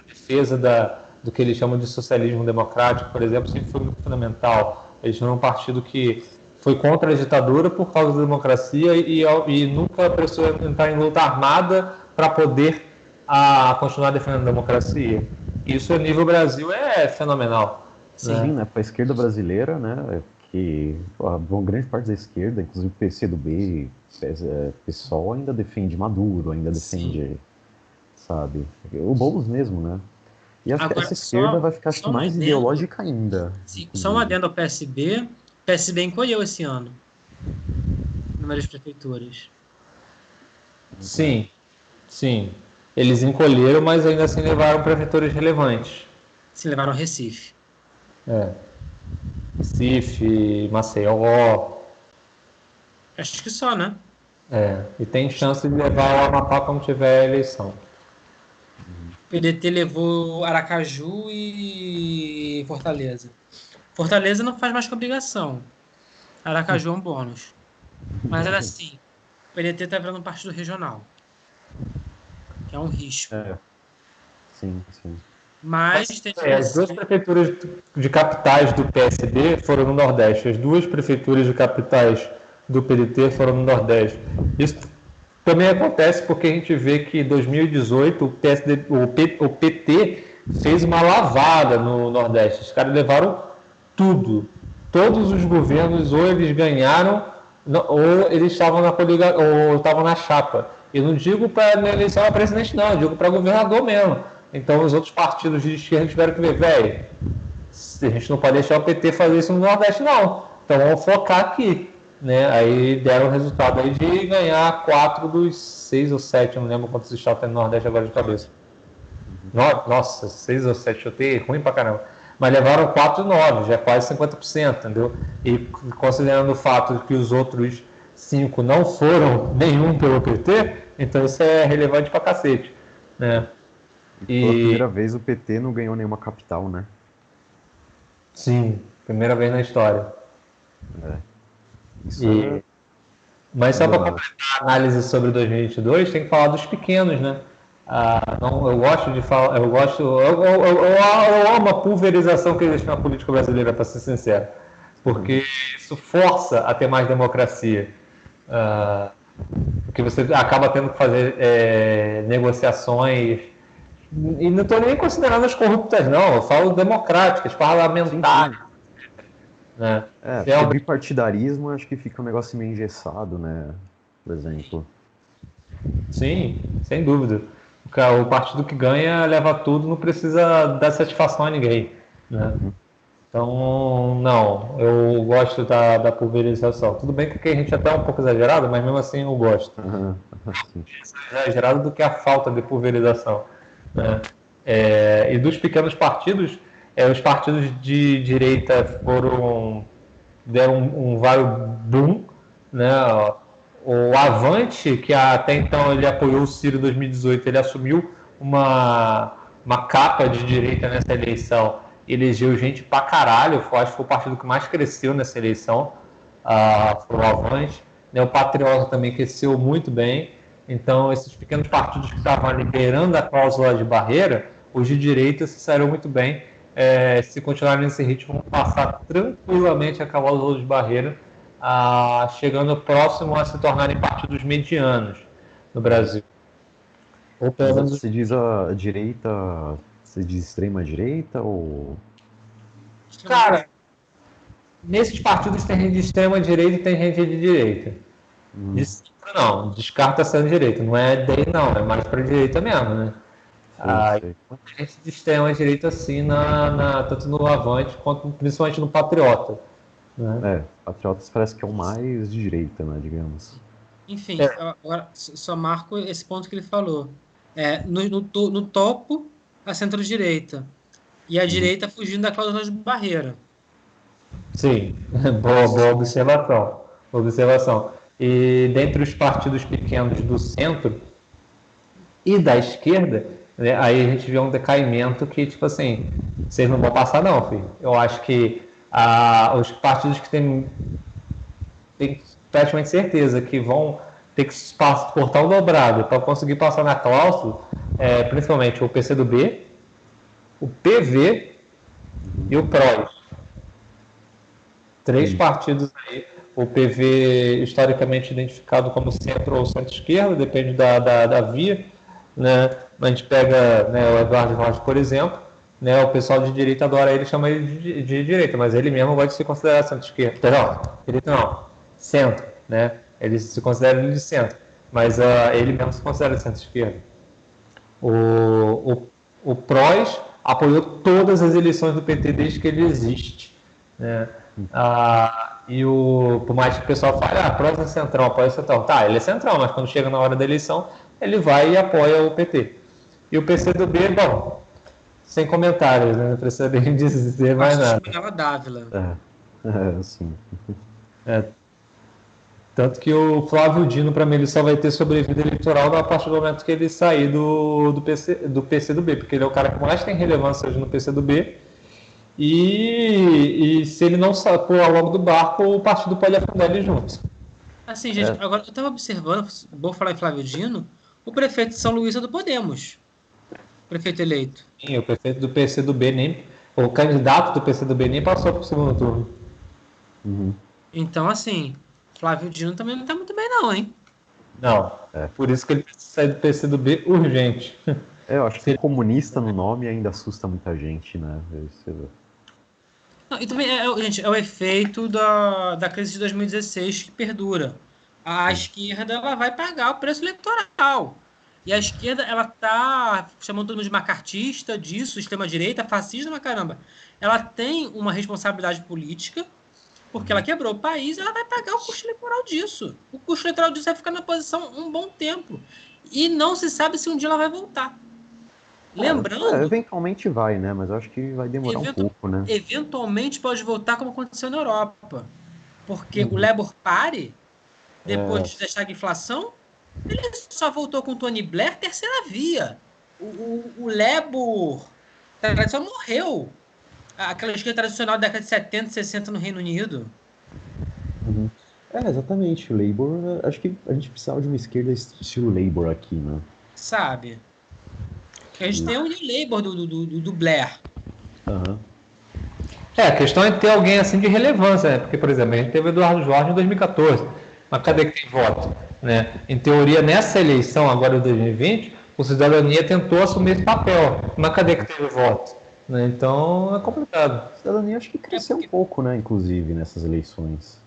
defesa do que eles chamam de socialismo democrático, por exemplo, sempre foi muito fundamental. Eles foram um partido que foi contra a ditadura por causa da democracia e nunca precisou entrar em luta armada para poder continuar defendendo a democracia. Isso, a nível Brasil, é fenomenal. Sim, né? Para a esquerda brasileira, né? Que uma grande parte da esquerda, inclusive o PCdoB, PSOL, ainda defende Maduro, ainda defende sabe? O Boulos mesmo, né? E acho que Agora, essa esquerda vai ficar só um mais adendo. ideológica ainda. Só um adendo ao PSB. O PSB encolheu esse ano. Número de prefeituras. Sim, sim. Eles encolheram, mas ainda assim levaram prefeituras relevantes. Se levaram Recife. Recife, Maceió. Acho que só, né? E tem chance de levar o Amapá quando tiver a eleição. O PDT levou Aracaju e Fortaleza. Fortaleza não faz mais que obrigação. Aracaju é um bônus. Mas era assim, o PDT está virando um partido regional. Que é um risco. Sim, sim. Mas tem as duas prefeituras de capitais do PSB foram no Nordeste. As duas prefeituras de capitais do PDT foram no Nordeste. Isso também acontece porque a gente vê que em 2018 o PT fez uma lavada no Nordeste. Os caras levaram tudo. Todos os governos, ou eles ganharam, ou eles estavam na coligação, ou estavam na chapa. Eu não digo para eleição a presidente, não, eu digo para governador mesmo. Então os outros partidos de esquerda tiveram que ver, velho, a gente não pode deixar o PT fazer isso no Nordeste, não. Então vamos focar aqui. Né? Aí deram o resultado aí de ganhar 4 dos 6 ou 7, eu não lembro quantos estados tem no Nordeste agora de cabeça. Nossa, 6 ou 7 chutei, ruim pra caramba. Mas levaram 4 e 9, já é quase 50%, entendeu? E considerando o fato de que os outros 5 não foram nenhum pelo PT, então isso é relevante pra cacete. Né? E pela primeira vez o PT não ganhou nenhuma capital, né? Sim, primeira vez na história. Mas só para completar a análise sobre 2022, tem que falar dos pequenos, né? Eu gosto de falar, eu amo a pulverização que existe na política brasileira, para ser sincero, porque isso força a ter mais democracia, porque você acaba tendo que fazer negociações, e não estou nem considerando as corruptas, não, eu falo democráticas, parlamentares. Sim. Né? O bipartidarismo acho que fica um negócio meio engessado, né? Por exemplo. Sim, sem dúvida. O partido que ganha leva tudo, não precisa dar satisfação a ninguém. Né? Então, não, eu gosto da pulverização. Tudo bem que a gente até é um pouco exagerado, mas mesmo assim eu gosto. Exagerado do que a falta de pulverização. Né? E dos pequenos partidos, os partidos de direita deram um vário boom, né? O Avante, que até então ele apoiou o Ciro em 2018, ele assumiu uma capa de direita nessa eleição, elegeu gente pra caralho, acho que foi o partido que mais cresceu nessa eleição, foi o Avante. O Patriota também cresceu muito bem. Então, esses pequenos partidos que estavam liberando a cláusula de barreira, os de direita se saíram muito bem. Se continuarem nesse ritmo, vão passar tranquilamente a cláusula de barreira, chegando próximo a se tornarem partidos medianos no Brasil. Ou pelo menos... Você diz a direita, você diz extrema direita ou... Cara, nesses partidos tem gente de extrema direita e tem gente de direita. De centro não, descarta sendo direita, não é daí não, é mais para direita mesmo, né? Muita gente de extrema direita assim, tanto no Avante quanto principalmente no Patriota. Né? Patriotas parece que é o mais de direita, né, digamos. Enfim, agora só marco esse ponto que ele falou. No topo, a centro-direita. E a direita fugindo da cláusula de barreira. Sim, boa observação. E dentre os partidos pequenos do centro e da esquerda, né, aí a gente vê um decaimento que, tipo assim, vocês não vão passar não, filho. Eu acho que os partidos que têm praticamente certeza que vão ter que cortar o dobrado para conseguir passar na cláusula, principalmente o PCdoB, o PV e o PROS. 3 partidos aí, o PV historicamente identificado como centro ou centro-esquerda, depende da via, né? A gente pega, né, o Eduardo Rocha, por exemplo, né, o pessoal de direita adora ele, chama ele de direita, mas ele mesmo vai se considerar centro-esquerda. Perdão, direita não, centro, né? Ele se considera de centro, mas ele mesmo se considera centro-esquerda. O PROS apoiou todas as eleições do PT desde que ele existe, né? Por mais que o pessoal fale, PROS é centrão, apoia o centrão. Tá, ele é centrão, mas quando chega na hora da eleição, ele vai e apoia o PT. E o PCdoB, bom, sem comentários, né? Não precisa nem dizer mais nada. Ela Dávila. Sim. Tanto que o Flávio Dino, para mim, ele só vai ter sobrevida eleitoral a partir do momento que ele sair do PCdoB, porque ele é o cara que mais tem relevância hoje no PCdoB. E se ele não pôr ao longo do barco, o partido pode afundar ele junto. Assim, gente, agora eu estava observando, vou falar em Flávio Dino, o prefeito de São Luís é do Podemos. Prefeito eleito. Sim, o prefeito do PCdoB o candidato do PCdoB nem passou para o segundo turno. Uhum. Então, assim, Flávio Dino também não está muito bem não, hein? Não, por isso que ele precisa sair do PCdoB urgente. Eu acho que comunista no nome ainda assusta muita gente, né? Não, e também, gente, é o efeito da crise de 2016 que perdura. A esquerda ela vai pagar o preço eleitoral. E a esquerda, ela tá chamando todo mundo de macartista, disso, extrema-direita, fascista, mas caramba. Ela tem uma responsabilidade política, porque ela quebrou o país, ela vai pagar o custo eleitoral disso. O custo eleitoral disso vai ficar na posição um bom tempo. E não se sabe se um dia ela vai voltar. Lembrando... eventualmente vai, né? Mas eu acho que vai demorar um pouco, né? Eventualmente pode voltar como aconteceu na Europa. Porque o Labour Party, depois da estagflação, ele só voltou com o Tony Blair terceira via. O Labour tradicional morreu. Aquela esquerda tradicional da década de 70, 60 no Reino Unido. Uhum. Exatamente. O Labour, acho que a gente precisava de uma esquerda estilo Labour aqui, né? Sabe? A gente tem o New Labour do Blair. Uhum. A questão é ter alguém assim de relevância, né? Porque, por exemplo, a gente teve o Eduardo Jorge em 2014. Mas cadê que tem voto? Né? Em teoria, nessa eleição, agora de 2020, o Cidadania tentou assumir esse papel. Mas cadê que teve voto? Né? Então, é complicado. A Cidadania acho que cresceu um pouco, né? Inclusive, nessas eleições.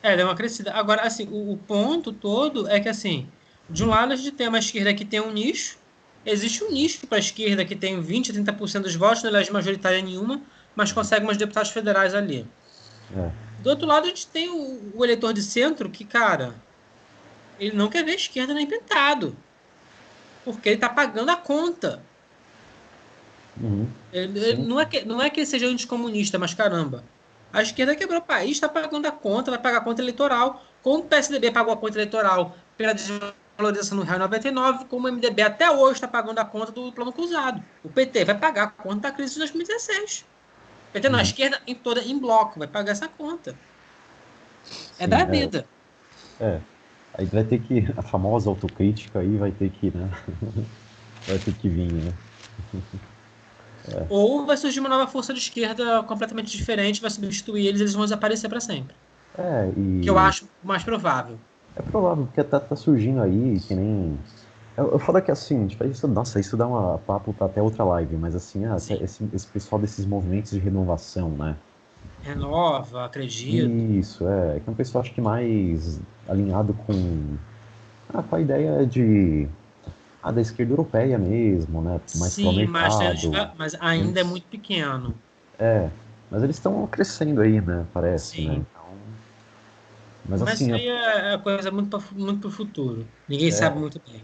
Deu uma crescida. Agora, assim, o ponto todo é que, assim, de um lado a gente tem uma esquerda que tem um nicho. Existe um nicho para a esquerda que tem 20%, 30% dos votos, não elege majoritária nenhuma, mas consegue umas deputados federais ali. Do outro lado, a gente tem o eleitor de centro que, cara, ele não quer ver esquerda nem pintado. Porque ele está pagando a conta. Uhum. Não é que ele seja anticomunista, mas caramba. A esquerda quebrou o país, está pagando a conta, vai pagar a conta eleitoral. Como o PSDB pagou a conta eleitoral pela desvalorização no Real 99, como o MDB até hoje está pagando a conta do plano cruzado. O PT vai pagar a conta da crise de 2016. O PT não, a esquerda em bloco, vai pagar essa conta. Da vida. Aí vai ter que, a famosa autocrítica aí vai ter que, né? Vai ter que vir, né? Ou vai surgir uma nova força de esquerda completamente diferente, vai substituir eles vão desaparecer para sempre. Que eu acho mais provável. É provável, porque tá surgindo aí, que nem... Eu falo que assim, tipo, isso dá uma papo pra até outra live, mas assim, esse pessoal desses movimentos de renovação, né? Renova, acredito. Isso, que é um pessoal acho que mais alinhado com a ideia da esquerda europeia mesmo, né? Mais pro mercado. Mas ainda é muito pequeno. Mas eles estão crescendo aí, né? Parece, Sim. né? Então, mas assim, aí é coisa muito pro futuro. Ninguém sabe muito bem.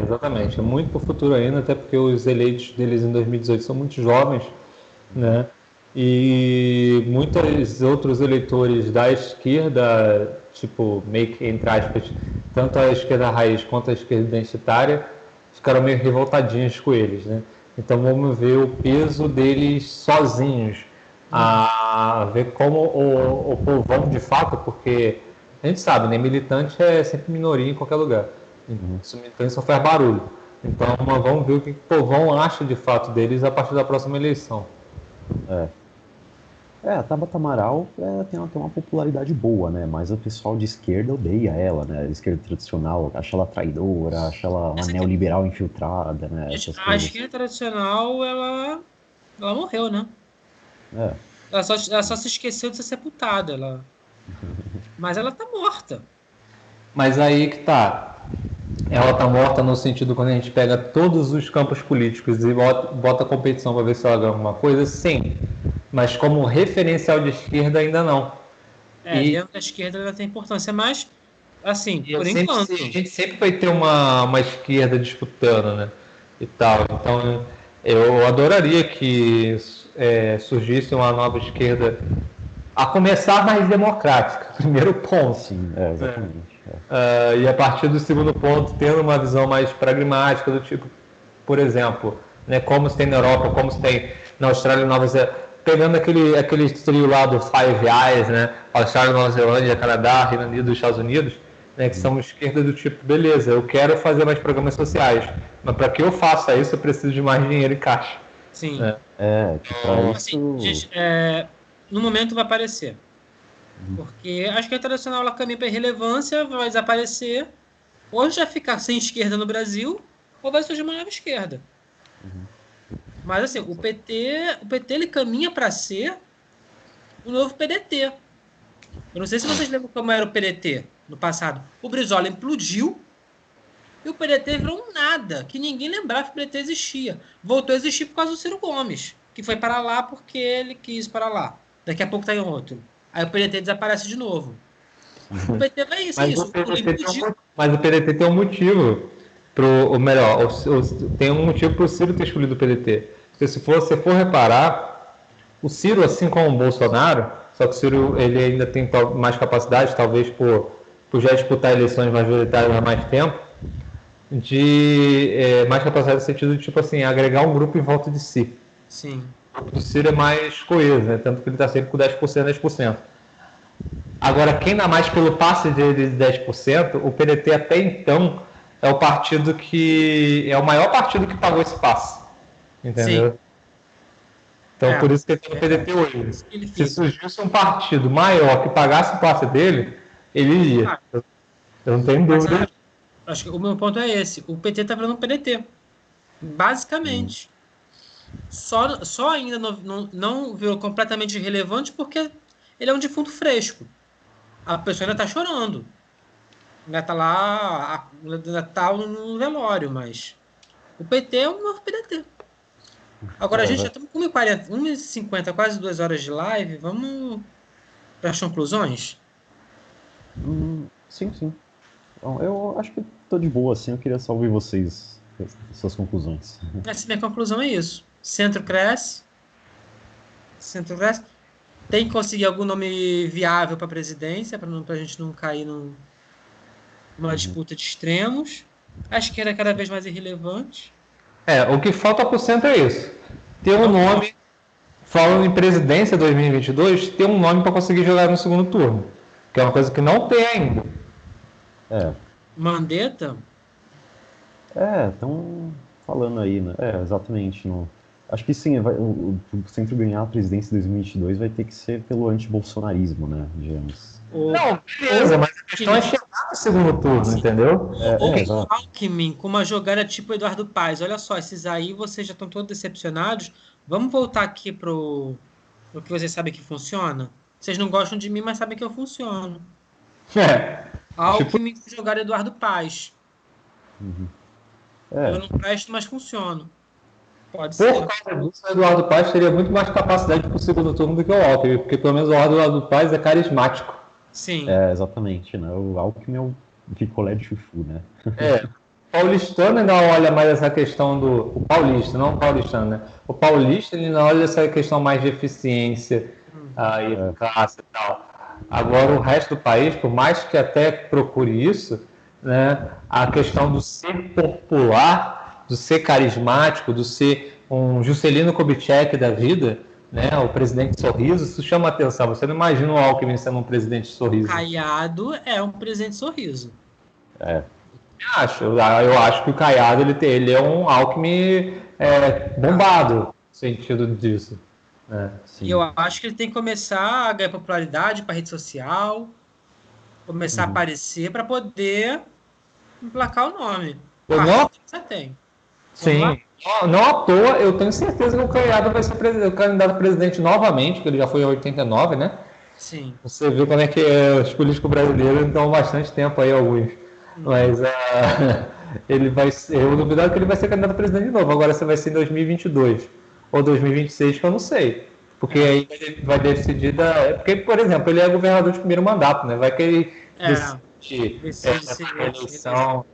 Exatamente. É muito pro futuro ainda, até porque os eleitos deles em 2018 são muito jovens, né? E muitos outros eleitores da esquerda, tipo, meio que, entre aspas, tanto a esquerda raiz quanto a esquerda identitária, ficaram meio revoltadinhos com eles, né? Então vamos ver o peso deles sozinhos, a ver como o povão de fato, porque a gente sabe, né? Militante é sempre minoria em qualquer lugar. Isso militante só faz barulho. Então vamos ver o que o povão acha de fato deles a partir da próxima eleição. A Tabata Amaral tem uma popularidade boa, né? Mas o pessoal de esquerda odeia ela, né? A esquerda tradicional, acha ela traidora, acha ela uma neoliberal infiltrada, né? A esquerda tradicional, ela morreu, né? Ela só se esqueceu de ser sepultada. Mas ela tá morta. Mas aí que tá. ela está morta no sentido quando a gente pega todos os campos políticos e bota a competição para ver se ela ganha alguma coisa, sim. Mas como referencial de esquerda, ainda não. Dentro da esquerda ela tem importância, mas, assim, por enquanto. A gente sempre vai ter uma esquerda disputando, né? E tal. Então, eu adoraria que surgisse uma nova esquerda, a começar mais democrática, primeiro ponto. Sim, exatamente. E a partir do segundo ponto, tendo uma visão mais pragmática, do tipo, por exemplo, né, como se tem na Europa, como se tem na Austrália e Nova Zelândia, pegando aquele trio lá do Five Eyes, né, Austrália, Nova Zelândia, Canadá, Reino Unido e Estados Unidos, né, que são esquerda do tipo, beleza, eu quero fazer mais programas sociais, mas para que eu faça isso, eu preciso de mais dinheiro em caixa. Sim. Para assim, isso... no momento vai aparecer. Porque a esquerda tradicional ela caminha para irrelevância, vai desaparecer, ou já ficar sem esquerda no Brasil, ou vai surgir uma nova esquerda. Mas assim, o PT ele caminha para ser o novo PDT. Eu não sei se vocês lembram como era o PDT no passado. O Brizola implodiu e o PDT virou um nada, que ninguém lembrava que o PDT existia. Voltou a existir por causa do Ciro Gomes, que foi para lá porque ele quis para lá. Daqui a pouco está em outro. Aí o PDT desaparece de novo. O PT vai isso. Mas o PDT tem um motivo tem um motivo para o Ciro ter escolhido o PDT. Porque se você for reparar, o Ciro, assim como o Bolsonaro, só que o Ciro ele ainda tem mais capacidade, talvez por já disputar eleições majoritárias há mais tempo, mais capacidade no sentido de, tipo assim, agregar um grupo em volta de si. Sim. O Ciro é mais coeso, né? Tanto que ele está sempre com 10%, 10%. Agora, quem dá mais pelo passe de 10%, o PDT até então é o partido que é o maior partido que pagou esse passe. Entendeu? Sim. Então, por isso que ele tem o PDT hoje. Se surgisse um partido maior que pagasse o passe dele, ele iria. Eu não tenho dúvida. Acho que o meu ponto é esse. O PT está virando um PDT. Basicamente. Só ainda não virou completamente irrelevante porque ele é um defunto fresco. A pessoa ainda está chorando. Ainda está lá, ainda está no velório, mas o PT é um novo PDT. Agora a gente já estamos com 1h40, 1h50, quase 2 horas de live. Vamos para as conclusões? Sim. Bom, eu acho que estou de boa, assim. Eu queria só ouvir suas conclusões. Minha conclusão é isso. Centro cresce. Tem que conseguir algum nome viável para a presidência, para a gente não cair numa disputa de extremos. A esquerda é cada vez mais irrelevante. O que falta para o centro é isso. Ter um nome, falando em presidência 2022, ter um nome para conseguir jogar no segundo turno. Que é uma coisa que não tem ainda. Mandetta? Estão falando aí, né? Exatamente. Acho que sim, o centro ganhar a presidência em 2022 vai ter que ser pelo antibolsonarismo, né, digamos. Não, beleza, mas a questão é chegar no segundo turno, entendeu? O Alckmin com uma jogada tipo Eduardo Paes. Olha só, esses aí vocês já estão todos decepcionados. Vamos voltar aqui pro que vocês sabem que funciona? Vocês não gostam de mim, mas sabem que eu funciono. Alckmin com jogada Eduardo Paes. Eu não presto, mas funciono. Pode ser. Por causa disso, o Eduardo Paes teria muito mais capacidade para o segundo turno do que o Alckmin, porque pelo menos o Eduardo Paes é carismático. Sim. Exatamente, né? O Alckmin é o picolé de chuchu, né? Paulistano ainda olha mais essa questão do... O paulista, não o paulistano, né? O paulista ele ainda olha essa questão mais de eficiência, eficácia e tal. Agora o resto do país, por mais que até procure isso, né? A questão do ser popular, do ser carismático, do ser um Juscelino Kubitschek da vida, né, o presidente sorriso, isso chama atenção. Você não imagina o Alckmin sendo um presidente sorriso. Caiado é um presidente sorriso. Eu acho que o Caiado ele é um Alckmin bombado no sentido disso. E eu acho que ele tem que começar a ganhar popularidade para rede social, começar a aparecer para poder emplacar o nome. Você tem. Sim. Não à toa, eu tenho certeza que o Caiado vai ser o candidato a presidente novamente, que ele já foi em 89, né? Sim. Você viu como é que os políticos brasileiros estão há bastante tempo aí, alguns. Mas Eu duvido que ele vai ser candidato a presidente de novo. Agora, se vai ser em 2022 ou 2026, que eu não sei. Porque aí vai decidir porque, por exemplo, ele é governador de primeiro mandato, né? Vai que ele decide a eleição,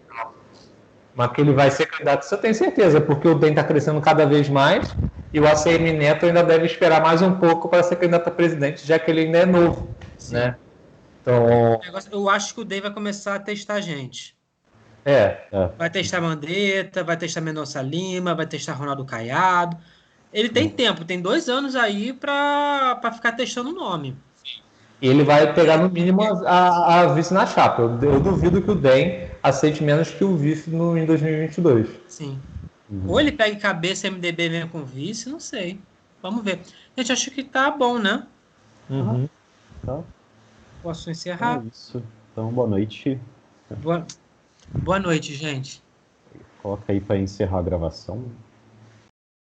mas que ele vai ser candidato, isso eu tenho certeza, porque o DEM está crescendo cada vez mais e o ACM Neto ainda deve esperar mais um pouco para ser candidato a presidente, já que ele ainda é novo, né? Então... Eu acho que o DEM vai começar a testar a gente. Vai testar Mandetta, vai testar Mendonça Lima, vai testar Ronaldo Caiado. Ele tem tempo, tem 2 anos aí para ficar testando o nome. E ele vai pegar no mínimo a vice na chapa. Eu duvido que o DEM aceite menos que o vice em 2022. Sim. Ou ele pega cabeça MDB vem com vice, não sei. Vamos ver. Gente, acho que tá bom, né? Tá. Posso encerrar? É isso. Então, boa noite. Boa noite, gente. Coloca aí para encerrar a gravação.